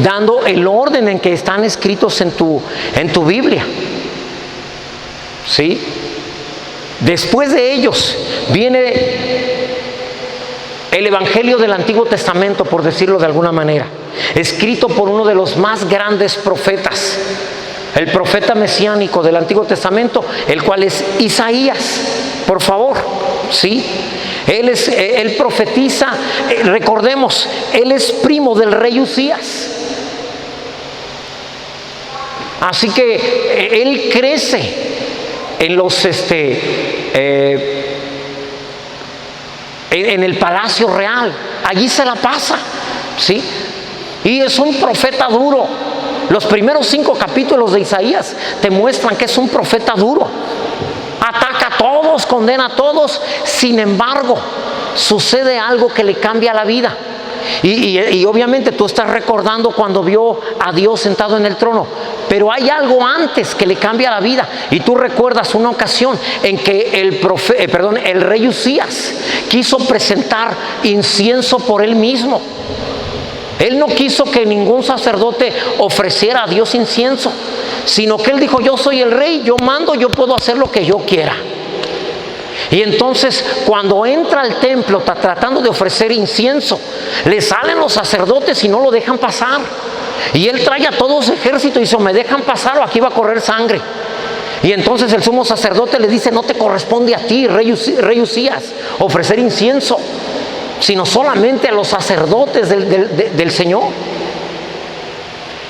dando el orden en que están escritos en tu Biblia, ¿sí? Después de ellos viene el Evangelio del Antiguo Testamento, por decirlo de alguna manera, escrito por uno de los más grandes profetas, el profeta mesiánico del Antiguo Testamento, el cual es Isaías. Por favor, ¿sí? Él profetiza, recordemos, él es primo del rey Usías. Así que él crece en en el palacio real. Allí se la pasa, ¿sí? Y es un profeta duro. Los primeros 5 capítulos de Isaías te muestran que es un profeta duro. Ataca a todos, condena a todos. Sin embargo, sucede algo que le cambia la vida. Y obviamente tú estás recordando cuando vio a Dios sentado en el trono. Pero hay algo antes que le cambia la vida. Y tú recuerdas una ocasión en que el rey Usías quiso presentar incienso por él mismo. Él no quiso que ningún sacerdote ofreciera a Dios incienso, sino que él dijo: yo soy el rey, yo mando, yo puedo hacer lo que yo quiera. Y entonces cuando entra al templo tratando de ofrecer incienso, le salen los sacerdotes y no lo dejan pasar. Y él trae a todo su ejército y dice: me dejan pasar o aquí va a correr sangre. Y entonces el sumo sacerdote le dice: no te corresponde a ti, rey Usías, ofrecer incienso, sino solamente a los sacerdotes del Señor.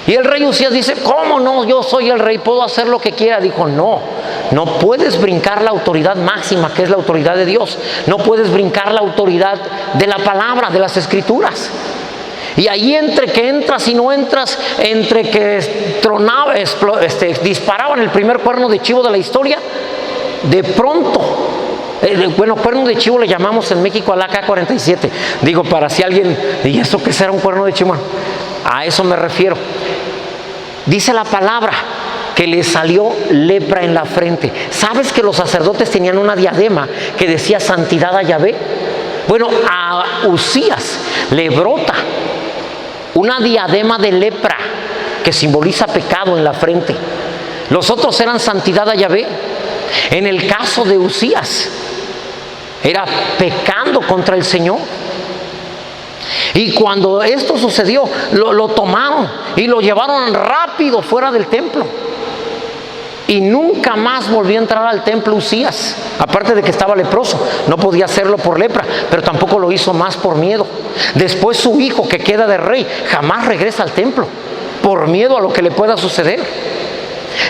Y el rey Usías dice, ¿cómo no? Yo soy el rey, puedo hacer lo que quiera. Dijo, no puedes brincar la autoridad máxima, que es la autoridad de Dios. No puedes brincar la autoridad de la palabra, de las escrituras. Y ahí entre que entras y no entras, entre que tronaba, disparaban el primer cuerno de chivo de la historia, de pronto, cuerno de chivo le llamamos en México al AK-47. Digo, para si alguien, ¿y eso qué será un cuerno de chivo? A eso me refiero. Dice la palabra que le salió lepra en la frente. ¿Sabes que los sacerdotes tenían una diadema que decía santidad a Yahvé? Bueno, a Usías le brota una diadema de lepra que simboliza pecado en la frente. Los otros eran santidad a Yahvé. En el caso de Usías, era pecando contra el Señor. Y cuando esto sucedió, lo tomaron y lo llevaron rápido fuera del templo. Y nunca más volvió a entrar al templo Usías. Aparte de que estaba leproso, no podía hacerlo por lepra, pero tampoco lo hizo más por miedo. Después su hijo, que queda de rey, jamás regresa al templo por miedo a lo que le pueda suceder.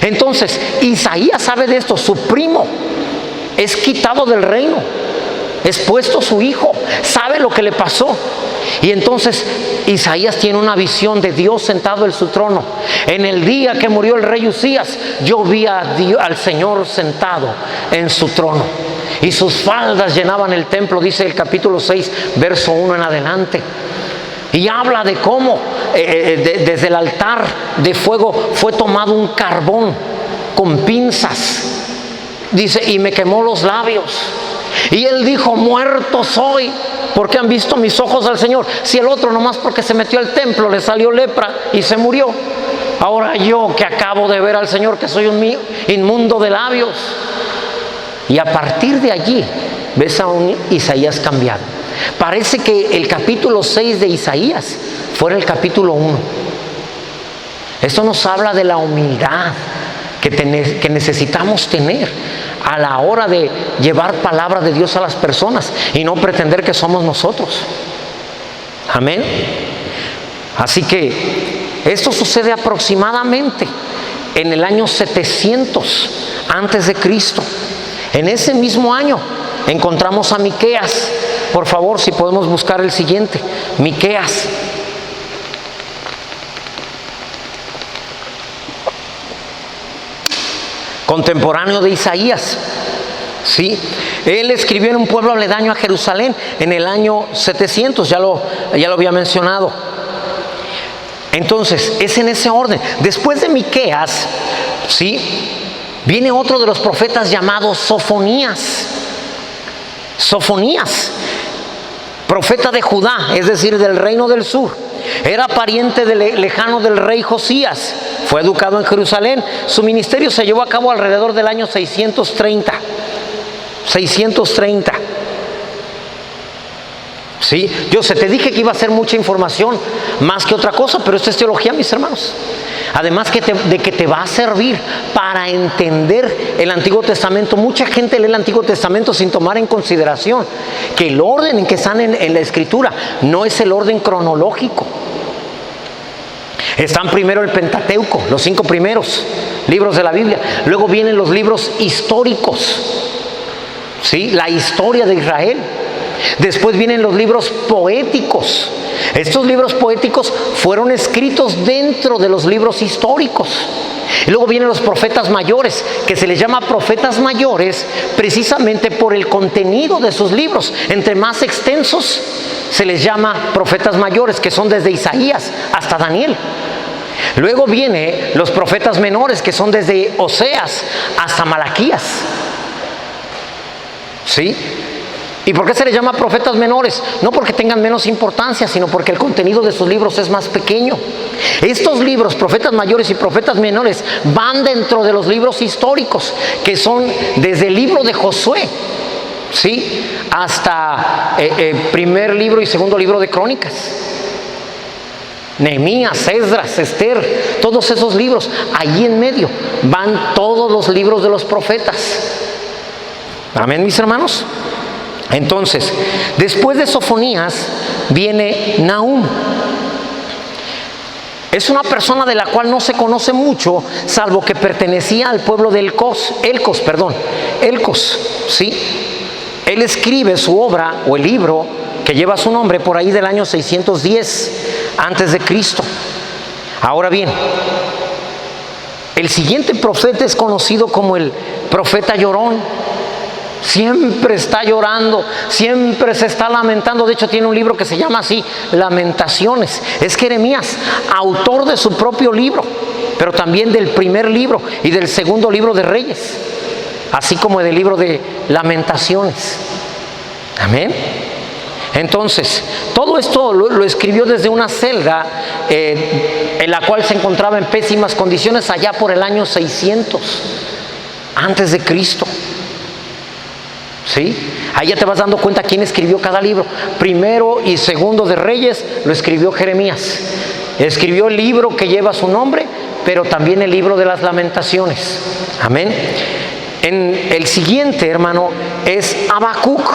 Entonces Isaías sabe de esto. Su primo es quitado del reino, es puesto su hijo, sabe lo que le pasó. Y entonces Isaías tiene una visión de Dios sentado en su trono. En el día que murió el rey Usías, yo vi al Señor sentado en su trono, y sus faldas llenaban el templo, dice el capítulo 6, verso 1 en adelante. Y habla de cómo desde el altar de fuego fue tomado un carbón con pinzas. Dice, y me quemó los labios. Y él dijo, muerto soy, porque han visto mis ojos al Señor. Si el otro nomás porque se metió al templo le salió lepra y se murió, ahora yo que acabo de ver al Señor, que soy un inmundo de labios. Y a partir de allí ves a un Isaías cambiado. Parece que el capítulo 6 de Isaías fuera el capítulo 1. Esto nos habla de la humildad que necesitamos tener a la hora de llevar palabra de Dios a las personas y no pretender que somos nosotros. Amén. Así que esto sucede aproximadamente en el año 700 antes de Cristo. En ese mismo año encontramos a Miqueas. Por favor, si podemos buscar el siguiente, Miqueas. Contemporáneo de Isaías, ¿sí? Él escribió en un pueblo aledaño a Jerusalén en el año 700, ya lo había mencionado. Entonces, es en ese orden. Después de Miqueas, ¿sí?, viene otro de los profetas llamado Sofonías. Sofonías, profeta de Judá, es decir, del reino del sur. Era pariente lejano del rey Josías. Fue educado en Jerusalén. Su ministerio se llevó a cabo alrededor del año 630. 630. Sí, yo te dije que iba a ser mucha información, más que otra cosa, pero esto es teología, mis hermanos. Además de que te va a servir para entender el Antiguo Testamento. Mucha gente lee el Antiguo Testamento sin tomar en consideración que el orden en que están en la Escritura no es el orden cronológico. Están primero el Pentateuco, los 5 primeros libros de la Biblia. Luego vienen los libros históricos, ¿sí?, la historia de Israel. Después vienen los libros poéticos. Estos libros poéticos fueron escritos dentro de los libros históricos. Y luego vienen los profetas mayores, que se les llama profetas mayores precisamente por el contenido de sus libros. Entre más extensos se les llama profetas mayores, que son desde Isaías hasta Daniel. Luego vienen los profetas menores, que son desde Oseas hasta Malaquías, ¿sí? ¿Y por qué se les llama profetas menores? No porque tengan menos importancia, sino porque el contenido de sus libros es más pequeño. Estos libros, profetas mayores y profetas menores, van dentro de los libros históricos, que son desde el libro de Josué, ¿sí?, hasta primer libro y segundo libro de Crónicas. Nehemías, Esdras, Esther, todos esos libros. Allí en medio van todos los libros de los profetas. Amén, mis hermanos. Entonces, después de Sofonías viene Nahum. Es una persona de la cual no se conoce mucho, salvo que pertenecía al pueblo de Elcos, ¿sí? Él escribe su obra o el libro que lleva su nombre por ahí del año 610 antes de Cristo. Ahora bien, el siguiente profeta es conocido como el profeta llorón. Siempre está llorando, siempre se está lamentando. De hecho, tiene un libro que se llama así, Lamentaciones. Es Jeremías, autor de su propio libro, pero también del primer libro y del segundo libro de Reyes, así como del libro de Lamentaciones. Amén. Entonces, todo esto lo escribió desde una celda en la cual se encontraba en pésimas condiciones allá por el año 600 antes de Cristo. ¿Sí? Ahí ya te vas dando cuenta quién escribió cada libro. Primero y segundo de Reyes lo escribió Jeremías. Escribió el libro que lleva su nombre, pero también el libro de las Lamentaciones. Amén. En el siguiente, hermano, es Habacuc.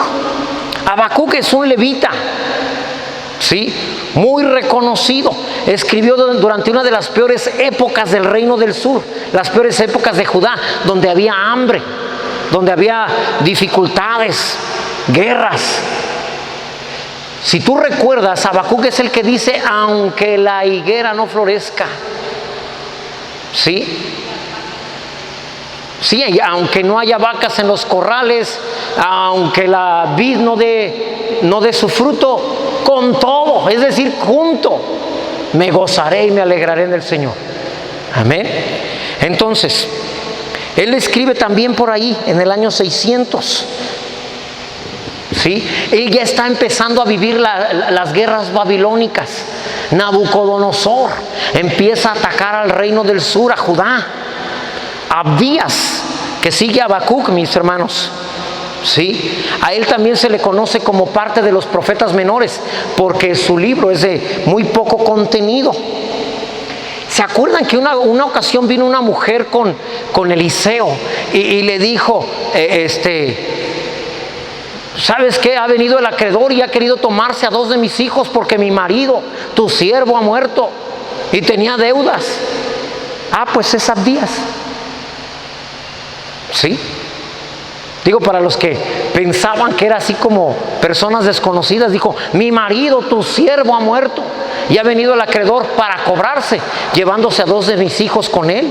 Habacuc es un levita, ¿sí? Muy reconocido. Escribió durante una de las peores épocas del reino del sur, las peores épocas de Judá, donde había hambre, donde había dificultades, guerras. Si tú recuerdas, Habacuc es el que dice, aunque la higuera no florezca, ¿sí? Sí, aunque no haya vacas en los corrales, aunque la vid no dé su fruto, con todo, es decir, junto, me gozaré y me alegraré en el Señor. Amén. Entonces, él escribe también por ahí, en el año 600. ¿Sí? Él ya está empezando a vivir las guerras babilónicas. Nabucodonosor empieza a atacar al reino del sur, a Judá. Abdías, que sigue a Habacuc, mis hermanos, ¿sí? A él también se le conoce como parte de los profetas menores, porque su libro es de muy poco contenido. ¿Se acuerdan que una ocasión vino una mujer con Eliseo y le dijo, ¿sabes qué? Ha venido el acreedor y ha querido tomarse a 2 de mis hijos porque mi marido, tu siervo, ha muerto y tenía deudas? Ah, pues es Abdías. ¿Sí? Digo, para los que pensaban que era así como personas desconocidas, dijo, mi marido, tu siervo, ha muerto y ha venido el acreedor para cobrarse, llevándose a 2 de mis hijos con él.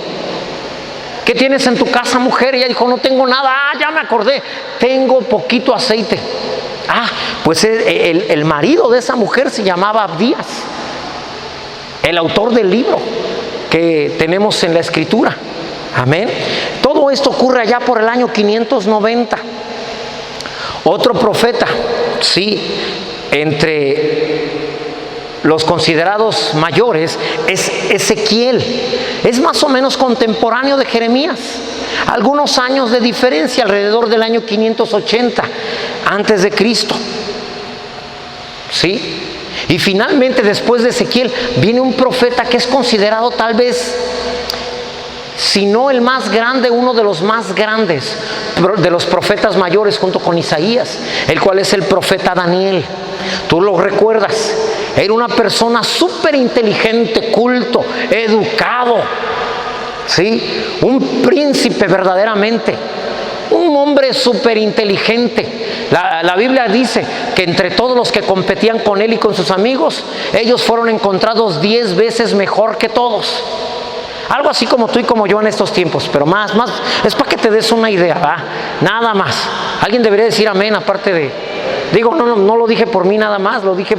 ¿Qué tienes en tu casa, mujer? Y ella dijo, no tengo nada. Ah, ya me acordé, tengo poquito aceite. Ah, pues el marido de esa mujer se llamaba Abdías, el autor del libro que tenemos en la Escritura. Amén. Todo esto ocurre allá por el año 590. Otro profeta, sí, entre los considerados mayores es Ezequiel. Es más o menos contemporáneo de Jeremías, algunos años de diferencia, alrededor del año 580 antes de Cristo. ¿Sí? Y finalmente, después de Ezequiel, viene un profeta que es considerado tal vez, si no el más grande, uno de los más grandes de los profetas mayores, junto con Isaías, el cual es el profeta Daniel. Tú lo recuerdas, era una persona súper inteligente, culto, educado, ¿sí? Un príncipe verdaderamente, un hombre súper inteligente. La Biblia dice que entre todos los que competían con él y con sus amigos, ellos fueron encontrados 10 veces mejor que todos. Algo así como tú y como yo en estos tiempos, pero más, es para que te des una idea, ¿va? Nada más. Alguien debería decir amén, aparte de, digo, no lo dije por mí nada más, lo dije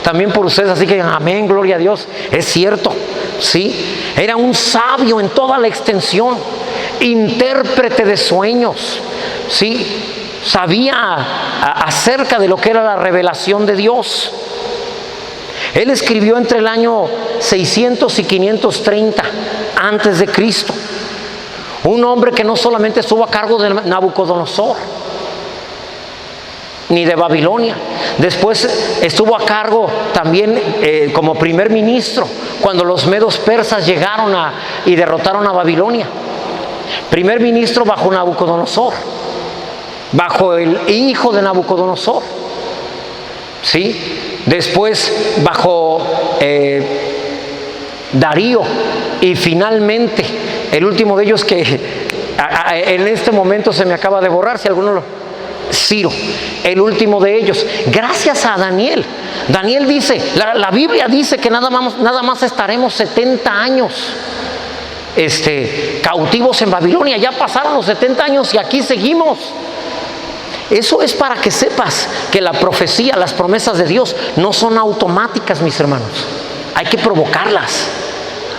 también por ustedes, así que amén, gloria a Dios. Es cierto, ¿sí? Era un sabio en toda la extensión, intérprete de sueños, ¿sí? Sabía acerca de lo que era la revelación de Dios. Él escribió entre el año 600 y 530 antes de Cristo. Un hombre que no solamente estuvo a cargo de Nabucodonosor ni de Babilonia, después estuvo a cargo también como primer ministro cuando los medos persas llegaron y derrotaron a Babilonia. Primer ministro bajo Nabucodonosor, bajo el hijo de Nabucodonosor, ¿sí? Después bajo Darío y finalmente el último de ellos que en este momento se me acaba de borrar, si alguno lo... Ciro, el último de ellos, gracias a Daniel. Daniel dice, la Biblia dice que nada más estaremos 70 años cautivos en Babilonia. Ya pasaron los 70 años y aquí seguimos. Eso es para que sepas que la profecía, las promesas de Dios no son automáticas, mis hermanos. Hay que provocarlas,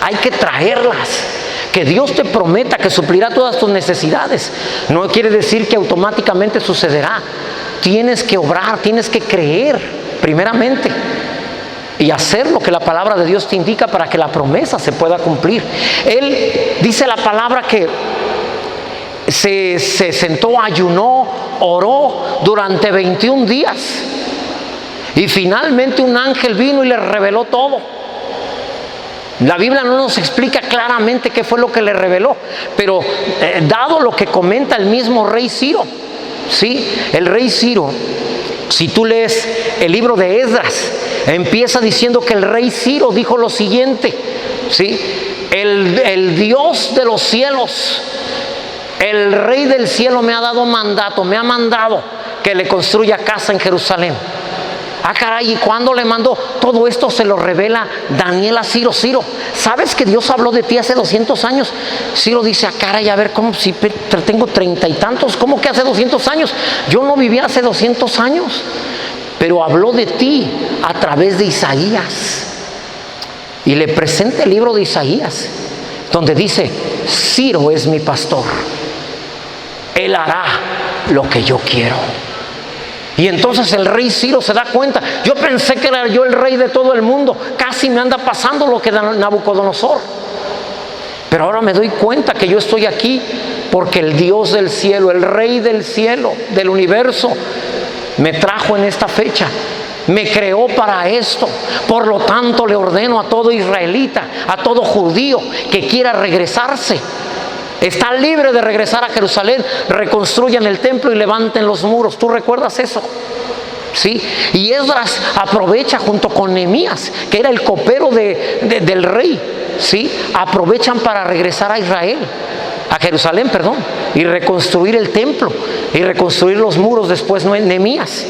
hay que traerlas. Que Dios te prometa que suplirá todas tus necesidades no quiere decir que automáticamente sucederá. Tienes que obrar, tienes que creer primeramente y hacer lo que la palabra de Dios te indica para que la promesa se pueda cumplir. Él dice la palabra que se sentó, ayunó, oró durante 21 días y finalmente un ángel vino y le reveló todo. La Biblia no nos explica claramente qué fue lo que le reveló, pero dado lo que comenta el mismo rey Ciro, ¿sí? El rey Ciro, si tú lees el libro de Esdras, empieza diciendo que el rey Ciro dijo lo siguiente, ¿sí? El Dios de los cielos, el rey del cielo me ha dado mandato, me ha mandado que le construya casa en Jerusalén. Ah, caray, ¿y cuándo le mandó? Todo esto se lo revela Daniel a Ciro. Ciro, ¿sabes que Dios habló de ti hace 200 años? Ciro dice, ah, caray, a ver, ¿cómo? Si tengo 30 y tantos, ¿cómo que hace 200 años? Yo no vivía hace 200 años, pero habló de ti a través de Isaías. Y le presenta el libro de Isaías, donde dice, Ciro es mi pastor, él hará lo que yo quiero. Y entonces el rey Ciro se da cuenta, yo pensé que era yo el rey de todo el mundo, casi me anda pasando lo que da Nabucodonosor, pero ahora me doy cuenta que yo estoy aquí porque el Dios del cielo, el rey del cielo, del universo, me trajo en esta fecha, me creó para esto. Por lo tanto le ordeno a todo israelita, a todo judío que quiera regresarse, está libre de regresar a Jerusalén, reconstruyan el templo y levanten los muros. ¿Tú recuerdas eso? ¿Sí? Y Esdras aprovecha junto con Nehemías, que era el copero del rey, ¿sí? Aprovechan para regresar a Israel, a Jerusalén, perdón, y reconstruir el templo y reconstruir los muros después Nehemías,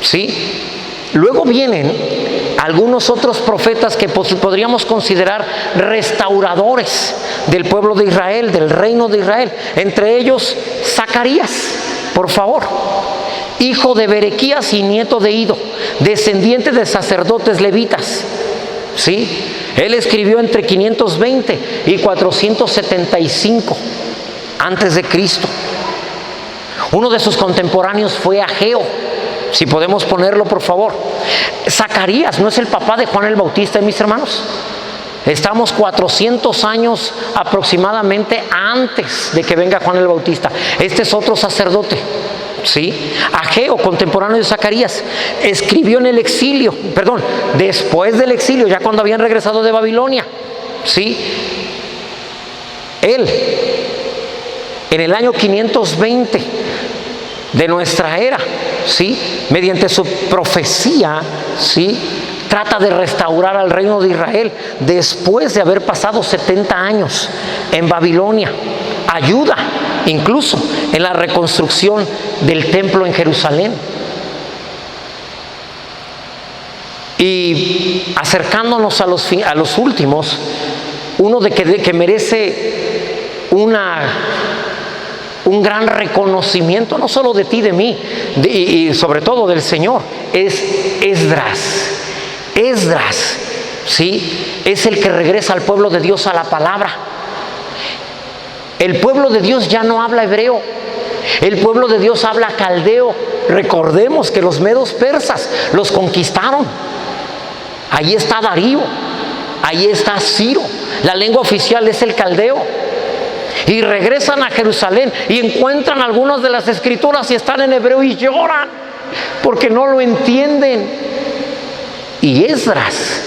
¿sí? Luego vienen algunos otros profetas que podríamos considerar restauradores del pueblo de Israel, del reino de Israel. Entre ellos, Zacarías, por favor, hijo de Berequías y nieto de Ido, descendiente de sacerdotes levitas. ¿Sí? Él escribió entre 520 y 475 antes de Cristo. Uno de sus contemporáneos fue Ageo. Si podemos ponerlo, por favor. Zacarías no es el papá de Juan el Bautista, mis hermanos. Estamos 400 años aproximadamente antes de que venga Juan el Bautista. Este es otro sacerdote, ¿sí? Ageo, contemporáneo de Zacarías, escribió en el exilio, perdón, después del exilio, ya cuando habían regresado de Babilonia, ¿sí? Él, en el año 520 de nuestra era, ¿sí? Mediante su profecía, ¿sí? Trata de restaurar al reino de Israel después de haber pasado 70 años en Babilonia. Ayuda incluso en la reconstrucción del templo en Jerusalén. Y acercándonos a los últimos, uno que merece un gran reconocimiento, no solo de ti, de mí, y sobre todo del Señor, es Esdras. Esdras, ¿sí? Es el que regresa al pueblo de Dios a la palabra. El pueblo de Dios ya no habla hebreo, el pueblo de Dios habla caldeo. Recordemos que los medos persas los conquistaron. Ahí está Darío, ahí está Ciro, la lengua oficial es el caldeo. Y regresan a Jerusalén y encuentran algunas de las escrituras y están en hebreo y lloran porque no lo entienden. Y Esdras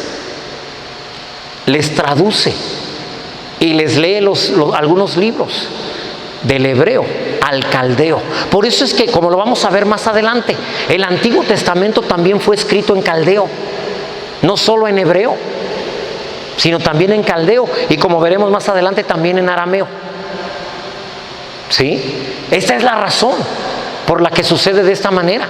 les traduce y les lee algunos libros del hebreo al caldeo. Por eso es que, como lo vamos a ver más adelante, el Antiguo Testamento también fue escrito en caldeo, no solo en hebreo. sino también en caldeo y, como veremos más adelante, también en arameo. ¿Sí? Esta es la razón por la que sucede de esta manera.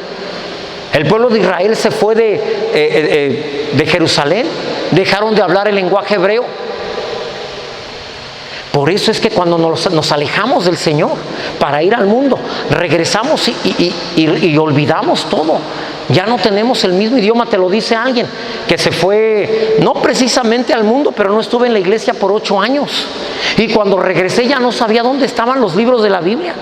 El pueblo de Israel se fue de Jerusalén, dejaron de hablar el lenguaje hebreo. Por eso es que cuando nos alejamos del Señor para ir al mundo, regresamos y olvidamos todo. Ya no tenemos el mismo idioma. Te lo dice alguien que se fue, no precisamente al mundo, pero no estuve en la iglesia por 8 años. Y cuando regresé ya no sabía dónde estaban los libros de la Biblia.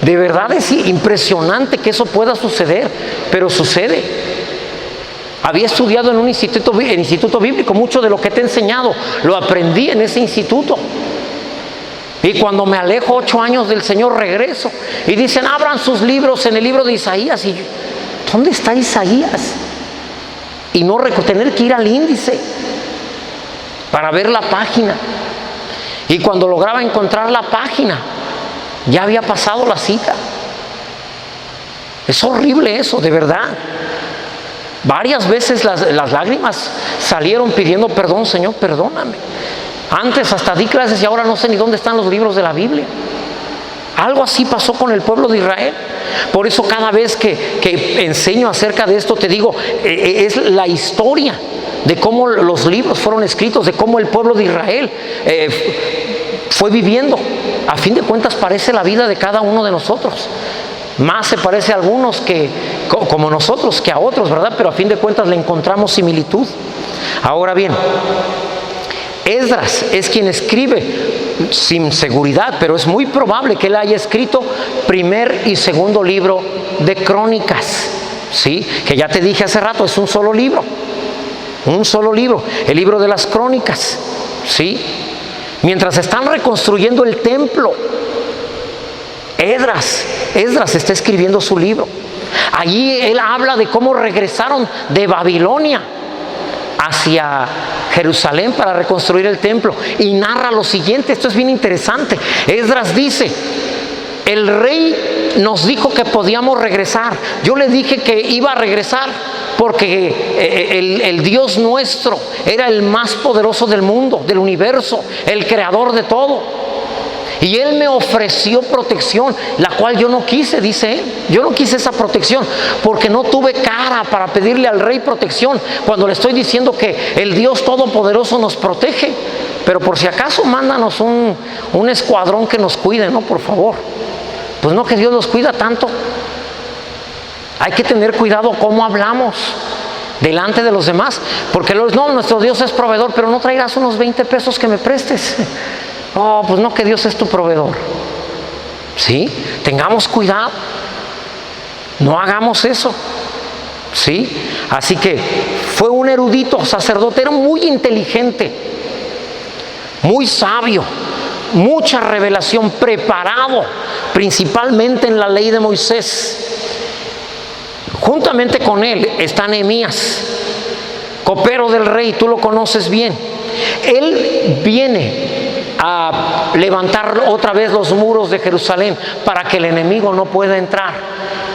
De verdad es impresionante que eso pueda suceder, pero sucede. Había estudiado en un instituto bíblico, mucho de lo que te he enseñado lo aprendí en ese instituto. Y cuando me alejo 8 años del Señor, regreso y dicen: abran sus libros en el libro de Isaías. Y yo, ¿dónde está Isaías? Y no tener que ir al índice para ver la página. Y cuando lograba encontrar la página, ya había pasado la cita. Es horrible eso, de verdad. Varias veces las lágrimas salieron pidiendo perdón: Señor, perdóname. Antes hasta di clases y ahora no sé ni dónde están los libros de la Biblia. Algo así pasó con el pueblo de Israel. Por eso cada vez que enseño acerca de esto, te digo, es la historia de cómo los libros fueron escritos, de cómo el pueblo de Israel fue viviendo. A fin de cuentas parece la vida de cada uno de nosotros. Más se parece a algunos como nosotros que a otros, ¿verdad? Pero a fin de cuentas le encontramos similitud. Ahora bien, Esdras es quien escribe, sin seguridad, pero es muy probable que él haya escrito primer y segundo libro de Crónicas, ¿sí? Que ya te dije hace rato, es un solo libro, el libro de las Crónicas, ¿sí? Mientras están reconstruyendo el templo, Esdras está escribiendo su libro. Allí él habla de cómo regresaron de Babilonia hacia Jerusalén para reconstruir el templo, y narra lo siguiente. Esto es bien interesante. Esdras dice: el rey nos dijo que podíamos regresar. Yo le dije que iba a regresar porque el Dios nuestro era el más poderoso del mundo, del universo, el creador de todo. Y Él me ofreció protección, la cual yo no quise, dice él. Yo no quise esa protección porque no tuve cara para pedirle al rey protección cuando le estoy diciendo que el Dios Todopoderoso nos protege. Pero por si acaso, mándanos un escuadrón que nos cuide, ¿no? Por favor. Pues no, que Dios los cuida tanto. Hay que tener cuidado cómo hablamos delante de los demás, porque no, nuestro Dios es proveedor, pero no traigas unos 20 pesos que me prestes. Oh, pues no, que Dios es tu proveedor. ¿Sí? Tengamos cuidado. No hagamos eso. ¿Sí? Así que fue un erudito sacerdote, era muy inteligente, muy sabio, mucha revelación, preparado principalmente en la ley de Moisés. Juntamente con él está Nehemías, copero del rey, tú lo conoces bien. Él viene a levantar otra vez los muros de Jerusalén para que el enemigo no pueda entrar.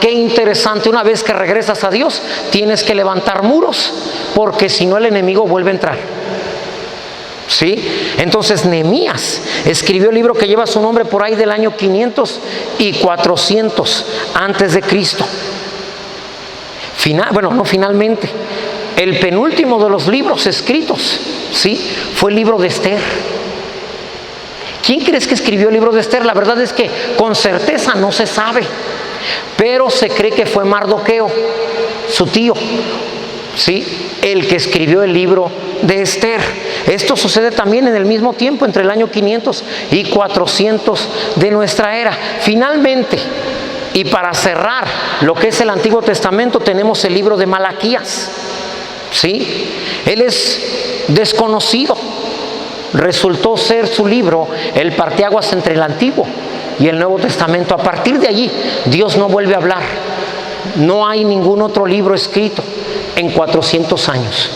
Qué interesante, una vez que regresas a Dios tienes que levantar muros, porque si no el enemigo vuelve a entrar. ¿Sí? Entonces Nehemías escribió el libro que lleva su nombre por ahí del año 500 y 400 antes de Cristo. Finalmente, el penúltimo de los libros escritos, ¿sí?, fue el libro de Esther. ¿Quién crees que escribió el libro de Esther? La verdad es que con certeza no se sabe, pero se cree que fue Mardoqueo, su tío, ¿sí?, el que escribió el libro de Esther. Esto sucede también en el mismo tiempo, entre el año 500 y 400 de nuestra era. Finalmente, y para cerrar lo que es el Antiguo Testamento, tenemos el libro de Malaquías, ¿sí? Él es desconocido. Resultó ser su libro el parteaguas entre el Antiguo y el Nuevo Testamento. A partir de allí, Dios no vuelve a hablar. No hay ningún otro libro escrito en 400 años.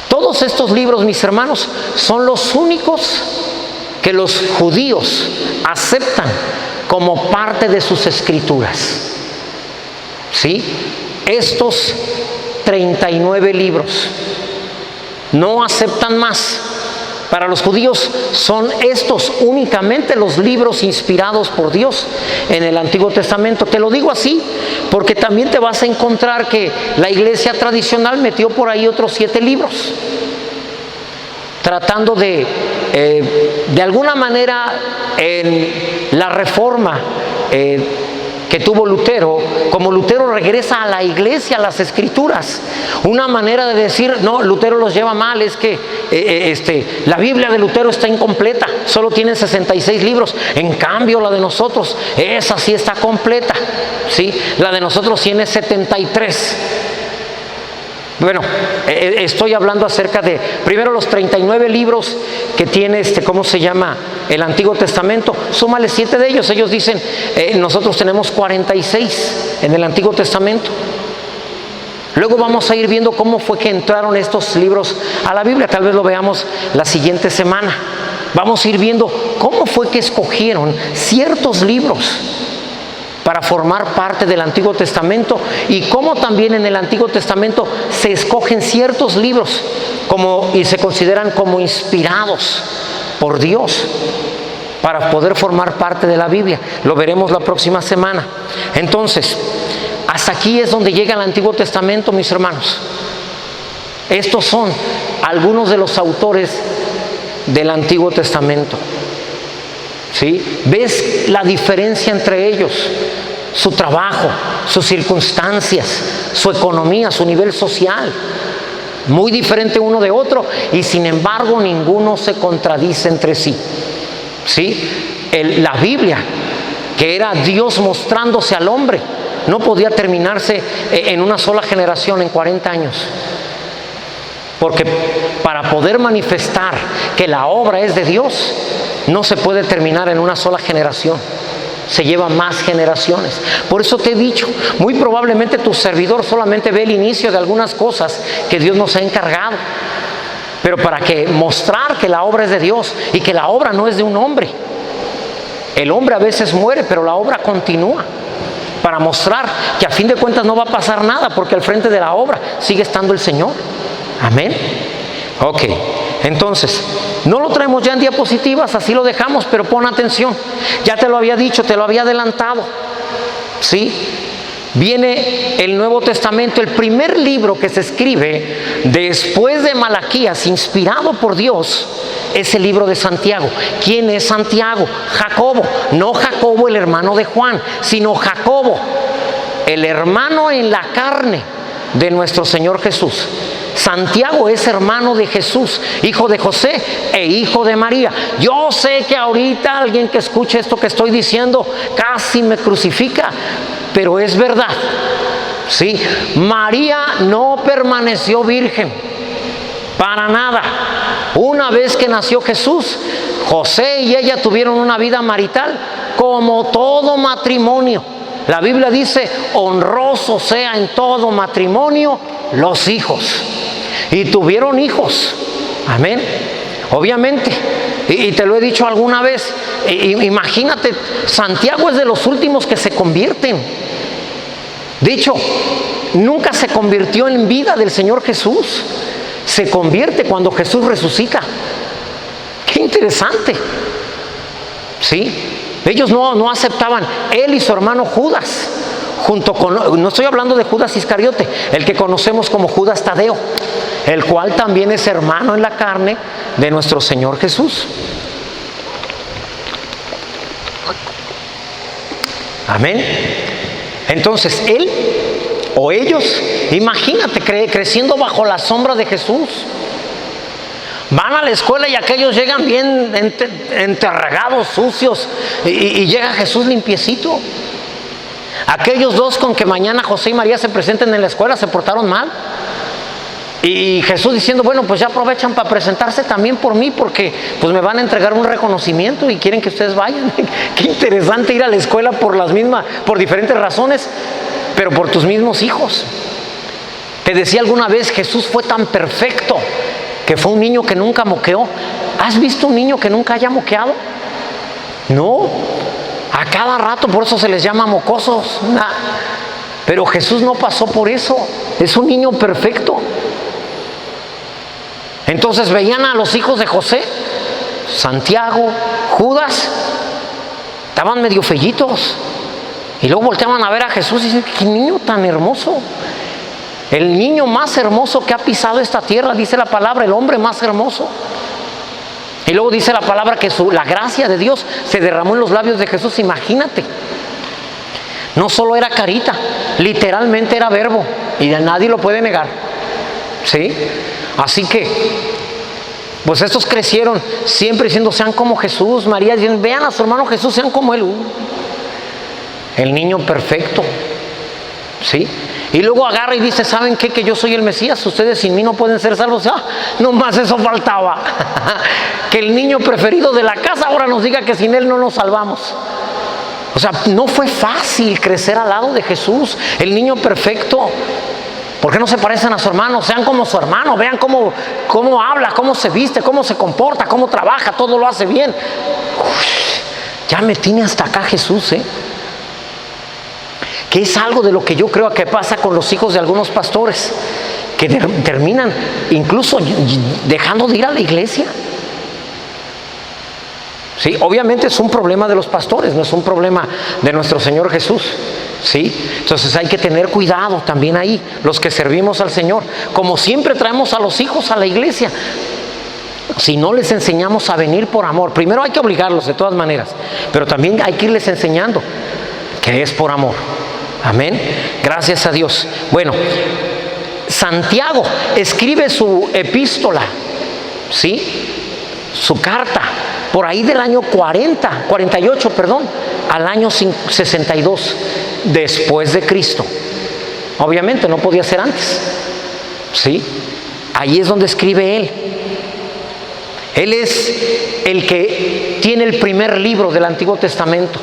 Todos estos libros, mis hermanos, son los únicos que los judíos aceptan como parte de sus escrituras. ¿Sí? Estos 39 libros no aceptan más. Para los judíos son estos únicamente los libros inspirados por Dios en el Antiguo Testamento. Te lo digo así porque también te vas a encontrar que la iglesia tradicional metió por ahí otros 7 libros, tratando de alguna manera, en la reforma que tuvo Lutero, como Lutero regresa a la iglesia, a las escrituras, una manera de decir, no, Lutero los lleva mal, es que la Biblia de Lutero está incompleta, solo tiene 66 libros, en cambio la de nosotros, esa sí está completa, ¿sí? La de nosotros tiene 73. Bueno, estoy hablando acerca de, primero, los 39 libros que tiene, ¿cómo se llama? El Antiguo Testamento. Súmale 7 de ellos. Ellos dicen, nosotros tenemos 46 en el Antiguo Testamento. Luego vamos a ir viendo cómo fue que entraron estos libros a la Biblia. Tal vez lo veamos la siguiente semana. Vamos a ir viendo cómo fue que escogieron ciertos libros para formar parte del Antiguo Testamento, y cómo también en el Antiguo Testamento se escogen ciertos libros y se consideran como inspirados por Dios para poder formar parte de la Biblia. Lo veremos la próxima semana. Entonces, hasta aquí es donde llega el Antiguo Testamento, mis hermanos. Estos son algunos de los autores del Antiguo Testamento. ¿Sí? ¿Ves la diferencia entre ellos? Su trabajo, sus circunstancias, su economía, su nivel social, muy diferente uno de otro, y sin embargo ninguno se contradice entre sí. ¿Sí? La Biblia, que era Dios mostrándose al hombre, no podía terminarse en una sola generación, en 40 años. Porque para poder manifestar que la obra es de Dios, no se puede terminar en una sola generación. Se lleva más generaciones. Por eso te he dicho, muy probablemente tu servidor solamente ve el inicio de algunas cosas que Dios nos ha encargado. Pero para mostrar que la obra es de Dios y que la obra no es de un hombre. El hombre a veces muere, pero la obra continúa. Para mostrar que a fin de cuentas no va a pasar nada, porque al frente de la obra sigue estando el Señor. Amén. Ok, entonces, no lo traemos ya en diapositivas, así lo dejamos, pero pon atención. Ya te lo había dicho, te lo había adelantado. ¿Sí? Viene el Nuevo Testamento, el primer libro que se escribe después de Malaquías, inspirado por Dios, es el libro de Santiago. ¿Quién es Santiago? Jacobo. No Jacobo, el hermano de Juan, sino Jacobo, el hermano en la carne de nuestro Señor Jesús. Santiago es hermano de Jesús, hijo de José e hijo de María. Yo sé que ahorita alguien que escuche esto que estoy diciendo casi me crucifica, pero es verdad. ¿Sí? María no permaneció virgen para nada. Una vez que nació Jesús, José y ella tuvieron una vida marital como todo matrimonio. La Biblia dice, honroso sea en todo matrimonio los hijos. Y tuvieron hijos. Amén. Obviamente. Y te lo he dicho alguna vez. Imagínate, Santiago es de los últimos que se convierten. De hecho, nunca se convirtió en vida del Señor Jesús. Se convierte cuando Jesús resucita. Qué interesante. ¿Sí? Ellos no aceptaban. Él y su hermano Judas, junto con, no estoy hablando de Judas Iscariote, el que conocemos como Judas Tadeo, el cual también es hermano en la carne de nuestro Señor Jesús. Amén. Entonces él o ellos, imagínate, creciendo bajo la sombra de Jesús. Van a la escuela y aquellos llegan bien enterragados, sucios, y llega Jesús limpiecito. Aquellos dos con que mañana José y María se presenten en la escuela se portaron mal. Y Jesús diciendo, bueno, pues ya aprovechan para presentarse también por mí, porque pues me van a entregar un reconocimiento y quieren que ustedes vayan. Qué interesante ir a la escuela por diferentes razones, pero por tus mismos hijos. Te decía alguna vez, Jesús fue tan perfecto que fue un niño que nunca moqueó. ¿Has visto un niño que nunca haya moqueado? No. A cada rato, por eso se les llama mocosos. Pero Jesús no pasó por eso. Es un niño perfecto. Entonces veían a los hijos de José, Santiago, Judas, estaban medio fellitos. Y luego volteaban a ver a Jesús y dicen: ¡qué niño tan hermoso! El niño más hermoso que ha pisado esta tierra, dice la palabra, el hombre más hermoso. Y luego dice la palabra que la gracia de Dios se derramó en los labios de Jesús. Imagínate, no solo era carita, literalmente era verbo, y nadie lo puede negar, ¿sí? Así que, pues estos crecieron siempre diciendo: sean como Jesús. María diciendo: vean a su hermano Jesús, sean como él. El niño perfecto, ¿sí? Y luego agarra y dice: ¿saben qué? Que yo soy el Mesías, ustedes sin mí no pueden ser salvos. Nomás eso faltaba. Que el niño preferido de la casa ahora nos diga que sin él no nos salvamos. O sea, no fue fácil crecer al lado de Jesús, el niño perfecto. ¿Por qué no se parecen a su hermano? Sean como su hermano, vean cómo habla, cómo se viste, cómo se comporta, cómo trabaja, todo lo hace bien. Ya me tiene hasta acá Jesús, que es algo de lo que yo creo que pasa con los hijos de algunos pastores, que terminan incluso dejando de ir a la iglesia. Sí, obviamente es un problema de los pastores, no es un problema de nuestro Señor Jesús, ¿sí? Entonces hay que tener cuidado también ahí, los que servimos al Señor. Como siempre traemos a los hijos a la iglesia, si no les enseñamos a venir por amor, primero hay que obligarlos de todas maneras, pero también hay que irles enseñando que es por amor. Amén, gracias a Dios. Bueno, Santiago escribe su epístola, ¿sí? Su carta, por ahí del año 48, al año 62 después de Cristo. Obviamente no podía ser antes, ¿sí? Ahí es donde escribe él. Él es el que tiene el primer libro del Antiguo Testamento.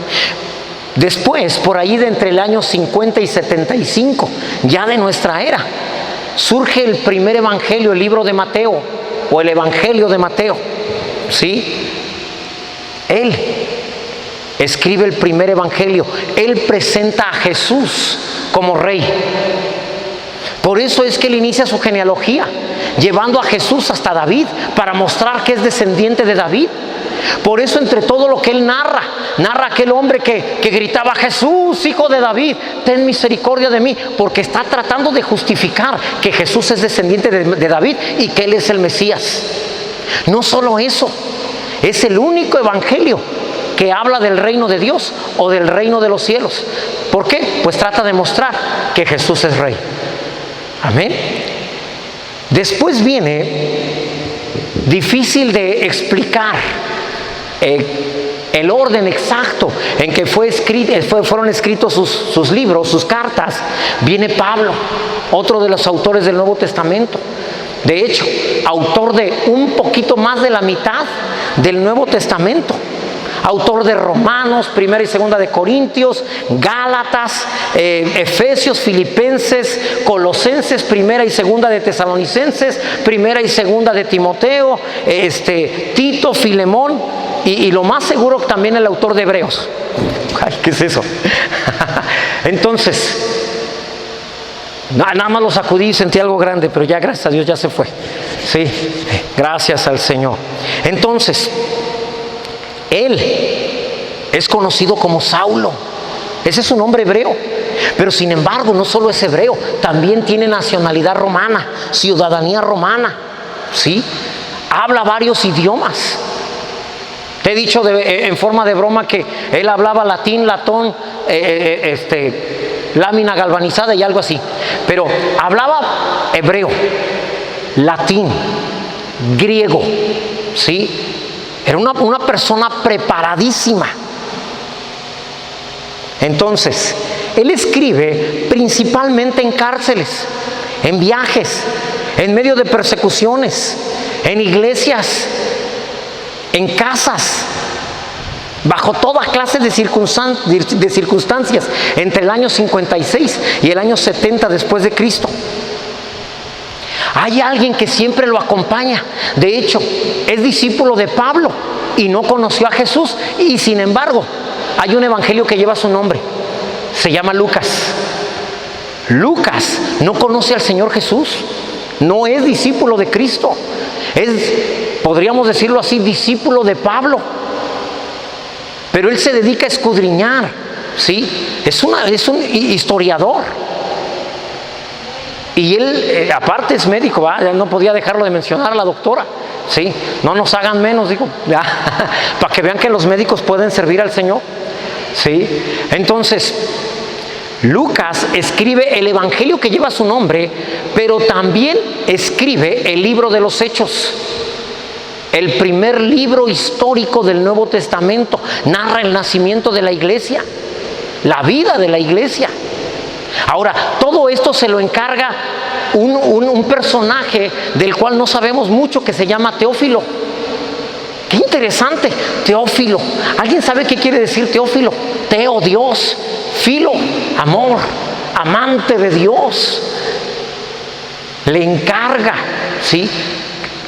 Después, por ahí de entre el año 50 y 75, ya de nuestra era, surge el primer evangelio, el libro de Mateo, o el Evangelio de Mateo, ¿sí? Él escribe el primer evangelio. Él presenta a Jesús como rey. Por eso es que él inicia su genealogía, llevando a Jesús hasta David, para mostrar que es descendiente de David. Por eso, entre todo lo que él narra aquel hombre que gritaba: Jesús, hijo de David, ten misericordia de mí, porque está tratando de justificar que Jesús es descendiente de David y que él es el Mesías. No solo eso, es el único evangelio que habla del reino de Dios o del reino de los cielos. ¿Por qué? Pues trata de mostrar que Jesús es rey. Amén. Después viene, difícil de explicar, el orden exacto en que fueron escritos sus libros, sus cartas. Viene Pablo, otro de los autores del Nuevo Testamento. De hecho, autor de un poquito más de la mitad del Nuevo Testamento. Autor de Romanos, Primera y Segunda de Corintios, Gálatas, Efesios, Filipenses, Colosenses, Primera y Segunda de Tesalonicenses, Primera y Segunda de Timoteo, Tito, Filemón y lo más seguro también el autor de Hebreos. Ay, ¿qué es eso? Entonces, nada más lo sacudí y sentí algo grande, pero ya gracias a Dios ya se fue. Sí, gracias al Señor. Entonces, él es conocido como Saulo. Ese es su nombre hebreo. Pero sin embargo, no solo es hebreo, también tiene nacionalidad romana, ciudadanía romana, ¿sí? Habla varios idiomas. Te he dicho en forma de broma que él hablaba latín, latón, lámina galvanizada y algo así. Pero hablaba hebreo, latín, griego, ¿sí? Era una persona preparadísima. Entonces, él escribe principalmente en cárceles, en viajes, en medio de persecuciones, en iglesias, en casas, bajo toda clase de circunstancias, entre el año 56 y el año 70 después de Cristo. Hay alguien que siempre lo acompaña. De hecho, es discípulo de Pablo y no conoció a Jesús. Y sin embargo, hay un evangelio que lleva su nombre. Se llama Lucas. Lucas no conoce al Señor Jesús. No es discípulo de Cristo. podríamos decirlo así, discípulo de Pablo. Pero él se dedica a escudriñar, ¿sí? Es un historiador. Y él, aparte es médico, ¿va? Ya no podía dejarlo de mencionar a la doctora, ¿sí? No nos hagan menos, digo, ya, para que vean que los médicos pueden servir al Señor, ¿sí? Entonces, Lucas escribe el evangelio que lleva su nombre, pero también escribe el libro de los Hechos, el primer libro histórico del Nuevo Testamento. Narra el nacimiento de la iglesia, la vida de la iglesia. Ahora, todo esto se lo encarga un personaje del cual no sabemos mucho, que se llama Teófilo. Qué interesante, Teófilo. ¿Alguien sabe qué quiere decir Teófilo? Teo, Dios; filo, amor, amante de Dios. Le encarga, ¿sí?,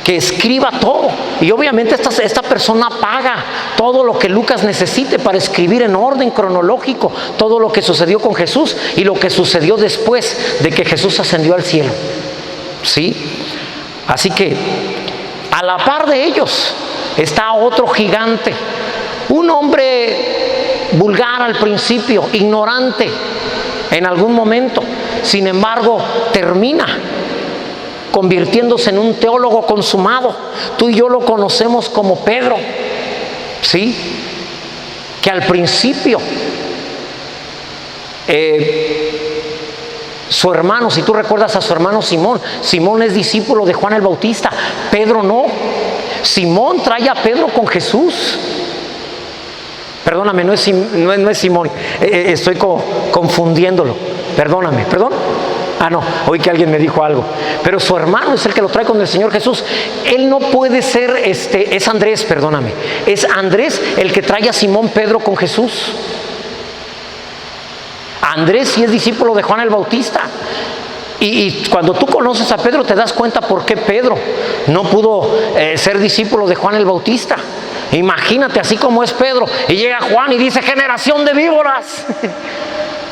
que escriba todo. Y obviamente esta persona paga todo lo que Lucas necesite para escribir en orden cronológico todo lo que sucedió con Jesús y lo que sucedió después de que Jesús ascendió al cielo, ¿sí? Así que a la par de ellos está otro gigante, un hombre vulgar al principio, ignorante en algún momento, sin embargo termina convirtiéndose en un teólogo consumado. Tú y yo lo conocemos como Pedro, ¿sí? Que al principio su hermano, si tú recuerdas a su hermano Simón es discípulo de Juan el Bautista, Pedro no. Simón trae a Pedro con Jesús. Perdóname, no es Simón, estoy confundiéndolo. Perdóname, perdón. No, oí que alguien me dijo algo. Pero su hermano es el que lo trae con el Señor Jesús. Él no puede ser, es Andrés, perdóname. Es Andrés el que trae a Simón Pedro con Jesús. Andrés sí es discípulo de Juan el Bautista. Y cuando tú conoces a Pedro te das cuenta por qué Pedro no pudo ser discípulo de Juan el Bautista. Imagínate, así como es Pedro, y llega Juan y dice: generación de víboras.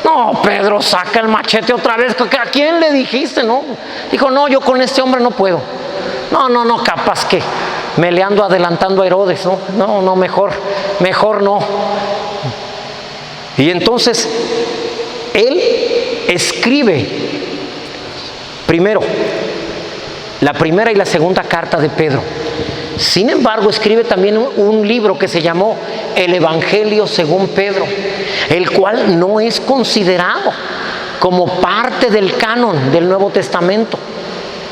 No, Pedro saca el machete otra vez. ¿A quién le dijiste? No, dijo: no, yo con este hombre no puedo. No, capaz que me le ando adelantando a Herodes. No, mejor no. Y entonces él escribe primero la primera y la segunda carta de Pedro. Sin embargo, escribe también un libro que se llamó El Evangelio según Pedro, el cual no es considerado como parte del canon del Nuevo Testamento.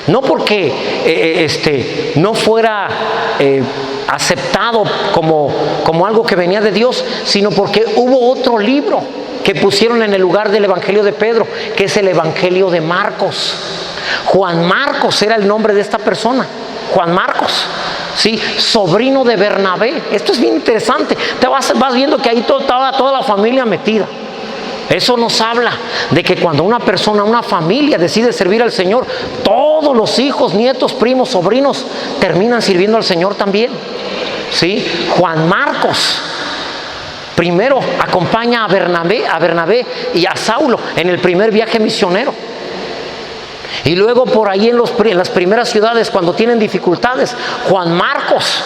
No porque no fuera aceptado como algo que venía de Dios, sino porque hubo otro libro que pusieron en el lugar del Evangelio de Pedro, que es el Evangelio de Marcos. Juan Marcos era el nombre de esta persona, Juan Marcos, ¿sí? Sobrino de Bernabé. Esto es bien interesante. Te vas viendo que ahí toda la familia metida. Eso nos habla de que cuando una persona, una familia decide servir al Señor, todos los hijos, nietos, primos, sobrinos terminan sirviendo al Señor también, ¿sí? Juan Marcos primero acompaña a Bernabé y a Saulo en el primer viaje misionero. Y luego por ahí en las primeras ciudades, cuando tienen dificultades, Juan Marcos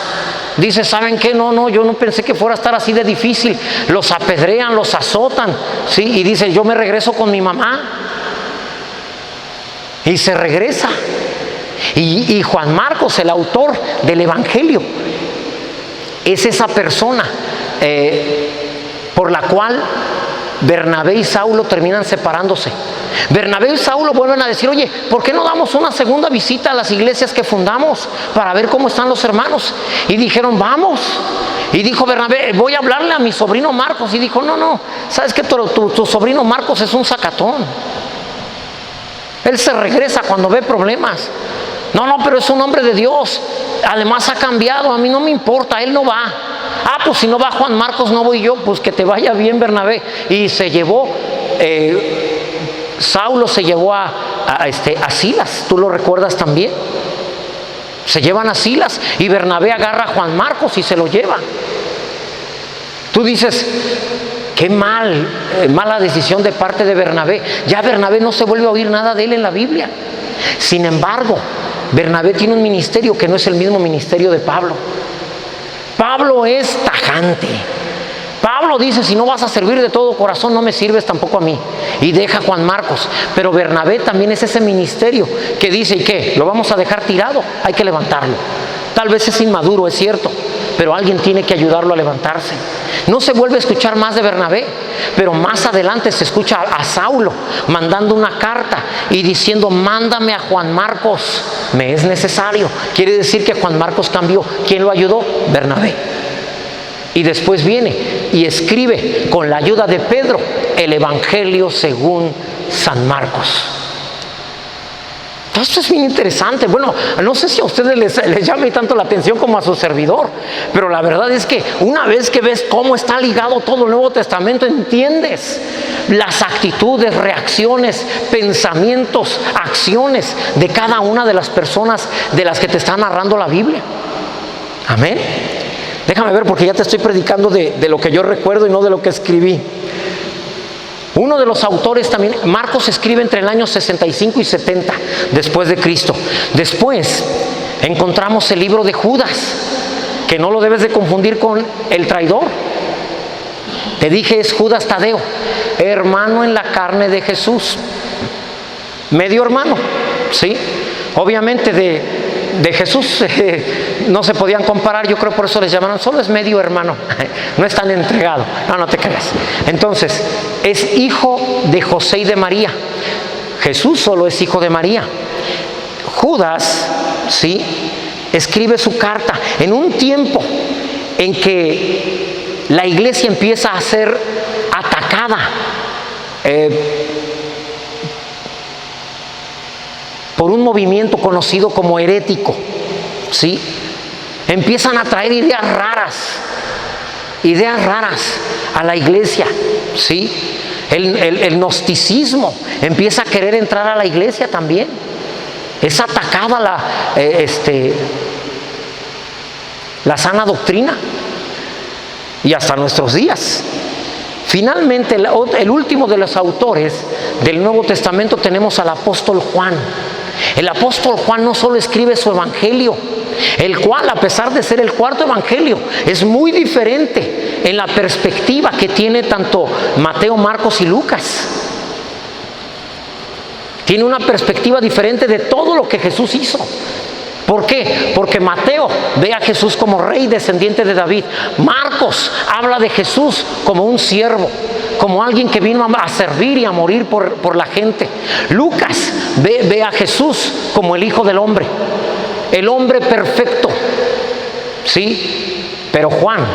dice: ¿saben qué? No, yo no pensé que fuera a estar así de difícil. Los apedrean, los azotan, ¿sí? Y dice: yo me regreso con mi mamá. Y se regresa. Y Juan Marcos, el autor del Evangelio, es esa persona por la cual Bernabé y Saulo terminan separándose. Bernabé y Saulo vuelven a decir: oye, ¿por qué no damos una segunda visita a las iglesias que fundamos para ver cómo están los hermanos? Y dijeron: vamos. Y dijo Bernabé: voy a hablarle a mi sobrino Marcos. Y dijo: no, ¿sabes qué? Tu sobrino Marcos es un sacatón. Él se regresa cuando ve problemas. No, pero es un hombre de Dios. Además ha cambiado, a mí no me importa, él no va. Pues si no va Juan Marcos, no voy yo. Pues que te vaya bien, Bernabé. Y se llevó... Saulo se llevó a Silas, tú lo recuerdas también. Se llevan a Silas y Bernabé agarra a Juan Marcos y se lo lleva. Tú dices: qué mala decisión de parte de Bernabé. Ya Bernabé no se vuelve a oír nada de él en la Biblia. Sin embargo, Bernabé tiene un ministerio que no es el mismo ministerio de Pablo. Pablo es tajante. Pablo dice, si no vas a servir de todo corazón, no me sirves tampoco a mí. Y deja a Juan Marcos. Pero Bernabé también es ese ministerio que dice, ¿y qué? ¿Lo vamos a dejar tirado? Hay que levantarlo. Tal vez es inmaduro, es cierto, pero alguien tiene que ayudarlo a levantarse. No se vuelve a escuchar más de Bernabé, pero más adelante se escucha a Saulo mandando una carta y diciendo, mándame a Juan Marcos, me es necesario. Quiere decir que Juan Marcos cambió. ¿Quién lo ayudó? Bernabé. Y después viene y escribe con la ayuda de Pedro el Evangelio según San Marcos. Esto es bien interesante. Bueno, no sé si a ustedes les llame tanto la atención como a su servidor, pero la verdad es que una vez que ves cómo está ligado todo el Nuevo Testamento, entiendes las actitudes, reacciones, pensamientos, acciones de cada una de las personas de las que te está narrando la Biblia. Amén. Déjame ver, porque ya te estoy predicando de lo que yo recuerdo y no de lo que escribí. Uno de los autores también, Marcos, escribe entre el año 65 y 70 después de Cristo. Después encontramos el libro de Judas, que no lo debes de confundir con el traidor. Te dije, es Judas Tadeo, hermano en la carne de Jesús, medio hermano, ¿sí? Obviamente de Jesús no se podían comparar, yo creo por eso les llamaron, solo es medio hermano, no es tan entregado, no te creas. Entonces, es hijo de José y de María. Jesús solo es hijo de María. Judas, ¿sí?, escribe su carta en un tiempo en que la iglesia empieza a ser atacada por un movimiento conocido como herético, ¿sí? Empiezan a traer ideas raras a la iglesia, ¿sí? El gnosticismo empieza a querer entrar a la iglesia también. Es atacada la sana doctrina, y hasta nuestros días. Finalmente, el último de los autores del Nuevo Testamento tenemos al apóstol Juan. El apóstol Juan no solo escribe su evangelio, el cual, a pesar de ser el cuarto evangelio, es muy diferente en la perspectiva que tiene tanto Mateo, Marcos y Lucas. Tiene una perspectiva diferente de todo lo que Jesús hizo. ¿Por qué? Porque Mateo ve a Jesús como rey descendiente de David. Marcos habla de Jesús como un siervo, como alguien que vino a servir y a morir por la gente. Lucas ve a Jesús como el Hijo del Hombre, el hombre perfecto, ¿sí? Pero Juan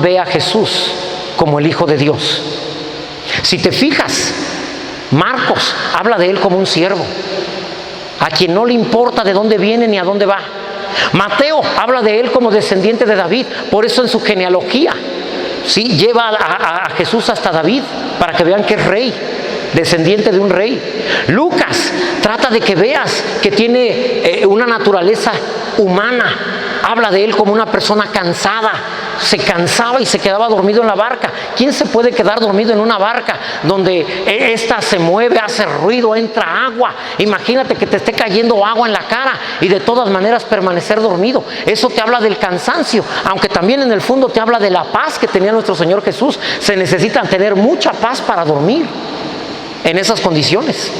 ve a Jesús como el Hijo de Dios. Si te fijas, Marcos habla de él como un siervo, a quien no le importa de dónde viene ni a dónde va. Mateo habla de él como descendiente de David, por eso en su genealogía, ¿sí?, lleva a Jesús hasta David, para que vean que es rey, descendiente de un rey. Lucas trata de que veas que tiene una naturaleza humana. Habla de él como una persona cansada. Se cansaba y se quedaba dormido en la barca. ¿Quién se puede quedar dormido en una barca donde esta se mueve, hace ruido, entra agua? Imagínate que te esté cayendo agua en la cara y de todas maneras permanecer dormido. Eso te habla del cansancio, aunque también en el fondo te habla de la paz que tenía nuestro Señor Jesús. Se necesita tener mucha paz para dormir en esas condiciones.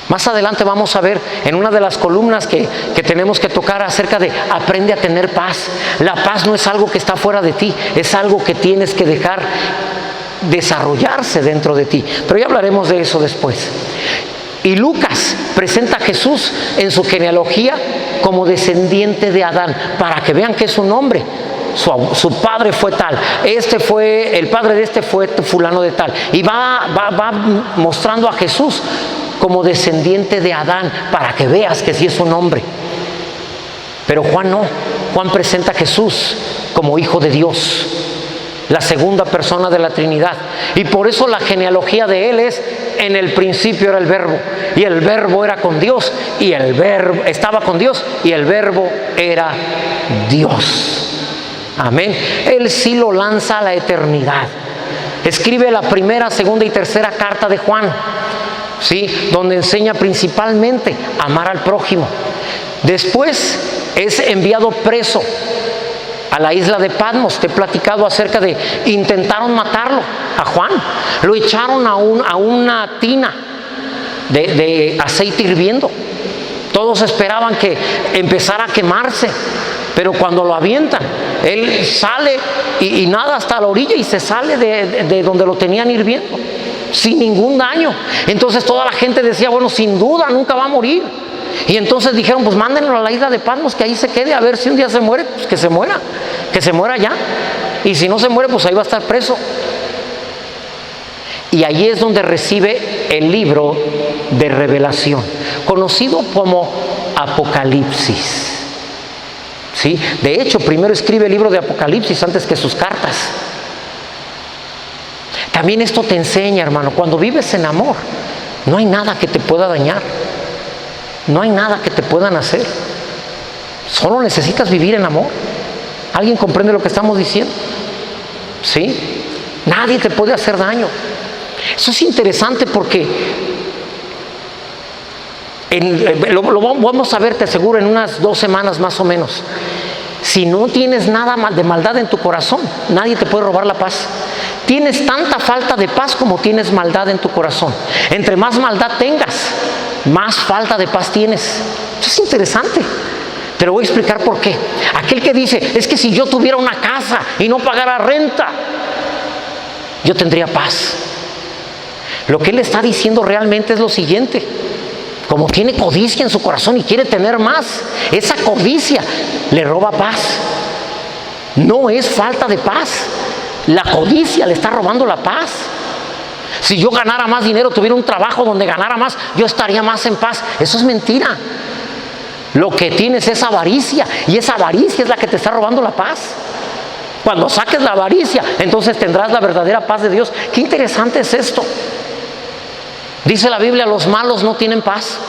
Más adelante vamos a ver en una de las columnas que tenemos que tocar acerca de aprende a tener paz. La paz no es algo que está fuera de ti, es algo que tienes que dejar desarrollarse dentro de ti. Pero ya hablaremos de eso después. Y Lucas presenta a Jesús en su genealogía como descendiente de Adán, para que vean que es un hombre. Su padre fue tal, el padre de este fue fulano de tal. Y va mostrando a Jesús como descendiente de Adán, para que veas que sí es un hombre. Pero Juan no. Juan presenta a Jesús como Hijo de Dios, la segunda persona de la Trinidad. Y por eso la genealogía de él es: en el principio era el Verbo, y el Verbo era con Dios, y el Verbo estaba con Dios, y el Verbo era Dios. Amén. Él sí lo lanza a la eternidad. Escribe la primera, segunda y tercera carta de Juan. ¿sí? Donde enseña principalmente a amar al prójimo. Después es enviado preso a la isla de Patmos. Te he platicado acerca de intentaron matarlo a Juan, lo echaron a una tina de aceite hirviendo. Todos esperaban que empezara a quemarse, pero cuando lo avientan, él sale y nada hasta la orilla y se sale de donde lo tenían hirviendo sin ningún daño. Entonces toda la gente decía, bueno, sin duda nunca va a morir. Y entonces dijeron, pues mándenlo a la isla de Patmos, que ahí se quede, a ver si un día se muere, pues que se muera ya. Y si no se muere, pues ahí va a estar preso. Y ahí es donde recibe el libro de Revelación, conocido como Apocalipsis. ¿Sí? De hecho, primero escribe el libro de Apocalipsis antes que sus cartas. También esto te enseña, hermano, cuando vives en amor, no hay nada que te pueda dañar. No hay nada que te puedan hacer. Solo necesitas vivir en amor. ¿Alguien comprende lo que estamos diciendo? ¿Sí? Nadie te puede hacer daño. Eso es interesante porque lo vamos a ver, te aseguro, en unas 2 semanas más o menos. Si no tienes nada de maldad en tu corazón, nadie te puede robar la paz. Tienes tanta falta de paz como tienes maldad en tu corazón. Entre más maldad tengas, más falta de paz tienes. Eso es interesante. Te lo voy a explicar por qué. Aquel que dice, es que si yo tuviera una casa y no pagara renta, yo tendría paz. Lo que él está diciendo realmente es lo siguiente: como tiene codicia en su corazón y quiere tener más, esa codicia le roba paz. No es falta de paz, la codicia le está robando la paz. Si yo ganara más dinero, tuviera un trabajo donde ganara más, yo estaría más en paz. Eso es mentira. Lo que tienes es avaricia, y esa avaricia es la que te está robando la paz. Cuando saques la avaricia, entonces tendrás la verdadera paz de Dios. Qué interesante es esto. Dice la Biblia, los malos no tienen paz,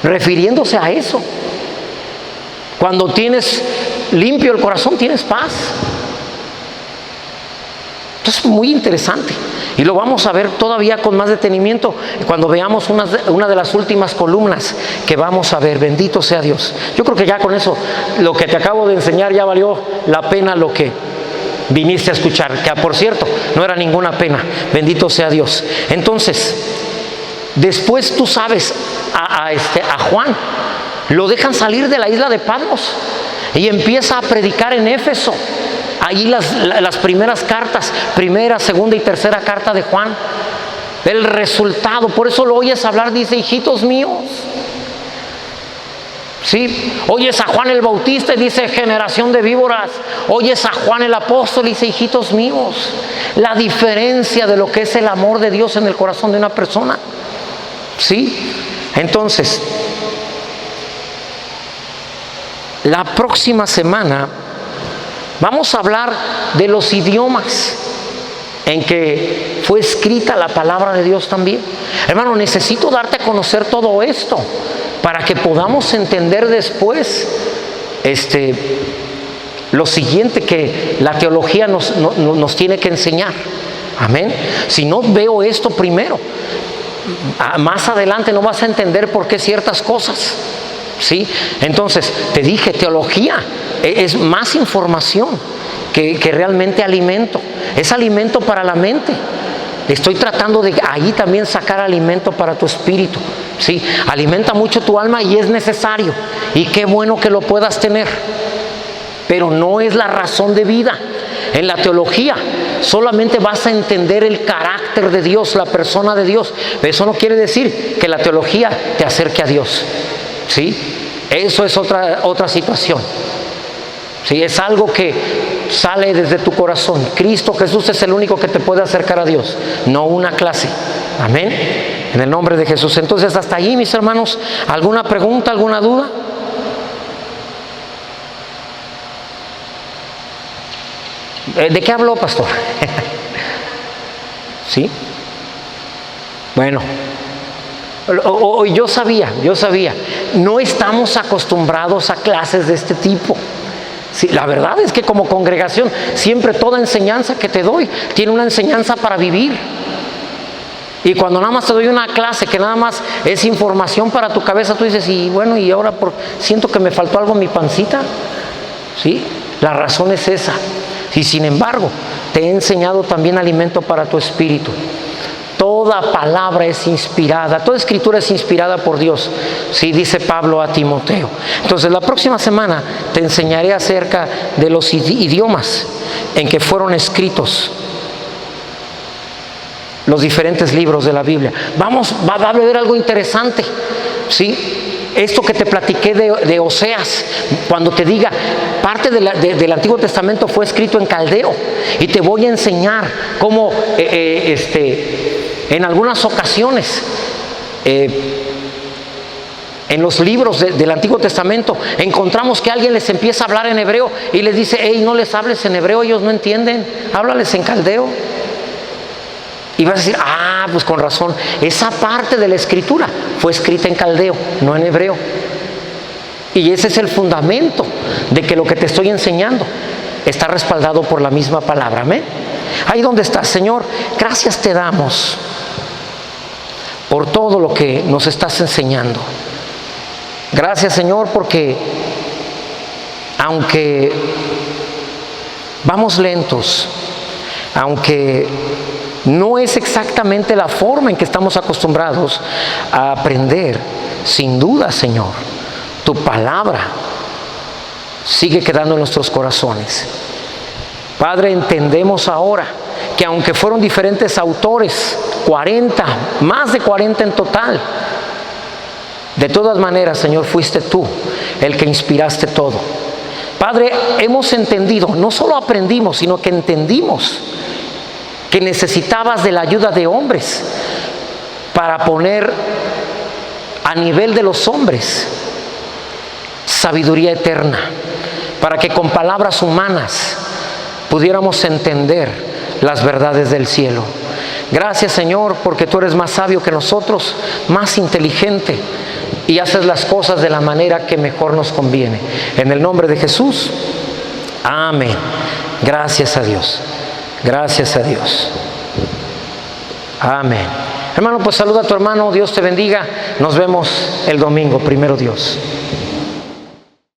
refiriéndose a eso. Cuando tienes limpio el corazón, tienes paz. Entonces, muy interesante. Y lo vamos a ver todavía con más detenimiento cuando veamos una de las últimas columnas que vamos a ver. Bendito sea Dios. Yo creo que ya con eso, lo que te acabo de enseñar, ya valió la pena lo que viniste a escuchar, que por cierto, no era ninguna pena. Bendito sea Dios. Entonces, después tú sabes, a Juan lo dejan salir de la isla de Patmos y empieza a predicar en Éfeso. Ahí las primeras cartas, primera, segunda y tercera carta de Juan. El resultado, por eso lo oyes hablar, dice, hijitos míos. ¿Sí? Oyes a Juan el Bautista y dice, generación de víboras. Oyes a Juan el apóstol y dice, hijitos míos. La diferencia de lo que es el amor de Dios en el corazón de una persona. ¿Sí? Entonces, la próxima semana vamos a hablar de los idiomas en que fue escrita la palabra de Dios también. Hermano, necesito darte a conocer todo esto para que podamos entender después lo siguiente que la teología nos tiene que enseñar. Amén. Si no veo esto primero, más adelante no vas a entender por qué ciertas cosas. ¿Sí? Entonces, te dije, teología es más información que realmente alimento. Es alimento para la mente. Estoy tratando de ahí también sacar alimento para tu espíritu. ¿Sí? Alimenta mucho tu alma y es necesario. Y qué bueno que lo puedas tener. Pero no es la razón de vida. En la teología solamente vas a entender el carácter de Dios, la persona de Dios. Eso no quiere decir que la teología te acerque a Dios. ¿Sí? Eso es otra situación. ¿Sí? Es algo que sale desde tu corazón. Cristo Jesús es el único que te puede acercar a Dios, no una clase. Amén. En el nombre de Jesús. Entonces, hasta allí, mis hermanos. ¿Alguna pregunta, alguna duda? ¿De qué habló, pastor? ¿Sí? Bueno. Yo sabía, no estamos acostumbrados a clases de este tipo. Sí, la verdad es que como congregación, siempre toda enseñanza que te doy tiene una enseñanza para vivir. Y cuando nada más te doy una clase que nada más es información para tu cabeza, tú dices, y bueno, y ahora siento que me faltó algo en mi pancita. ¿Sí? La razón es esa. Y sin embargo, te he enseñado también alimento para tu espíritu. Toda palabra es inspirada, toda escritura es inspirada por Dios, sí, dice Pablo a Timoteo. Entonces la próxima semana te enseñaré acerca de los idiomas en que fueron escritos los diferentes libros de la Biblia. Va a haber algo interesante, ¿sí? Esto que te platiqué de Oseas, cuando te diga, parte del Antiguo Testamento fue escrito en caldeo, y te voy a enseñar cómo en algunas ocasiones en los libros del Antiguo Testamento encontramos que alguien les empieza a hablar en hebreo y les dice, hey, no les hables en hebreo, ellos no entienden, háblales en caldeo. Y vas a decir, pues con razón, esa parte de la escritura fue escrita en caldeo, no en hebreo. Y ese es el fundamento de que lo que te estoy enseñando está respaldado por la misma palabra. Amén. Ahí donde estás, Señor, gracias te damos por todo lo que nos estás enseñando. Gracias, Señor, porque aunque vamos lentos, aunque no es exactamente la forma en que estamos acostumbrados a aprender, sin duda, Señor, tu palabra sigue quedando en nuestros corazones. Padre, entendemos ahora que aunque fueron diferentes autores, 40, más de 40 en total, de todas maneras, Señor, fuiste tú el que inspiraste todo. Padre, hemos entendido, no solo aprendimos, sino que entendimos que necesitabas de la ayuda de hombres para poner a nivel de los hombres sabiduría eterna, para que con palabras humanas pudiéramos entender las verdades del cielo. Gracias, Señor, porque tú eres más sabio que nosotros, más inteligente, y haces las cosas de la manera que mejor nos conviene. En el nombre de Jesús, amén. Gracias a Dios. Gracias a Dios. Amén. Hermano, pues saluda a tu hermano, Dios te bendiga. Nos vemos el domingo, primero Dios.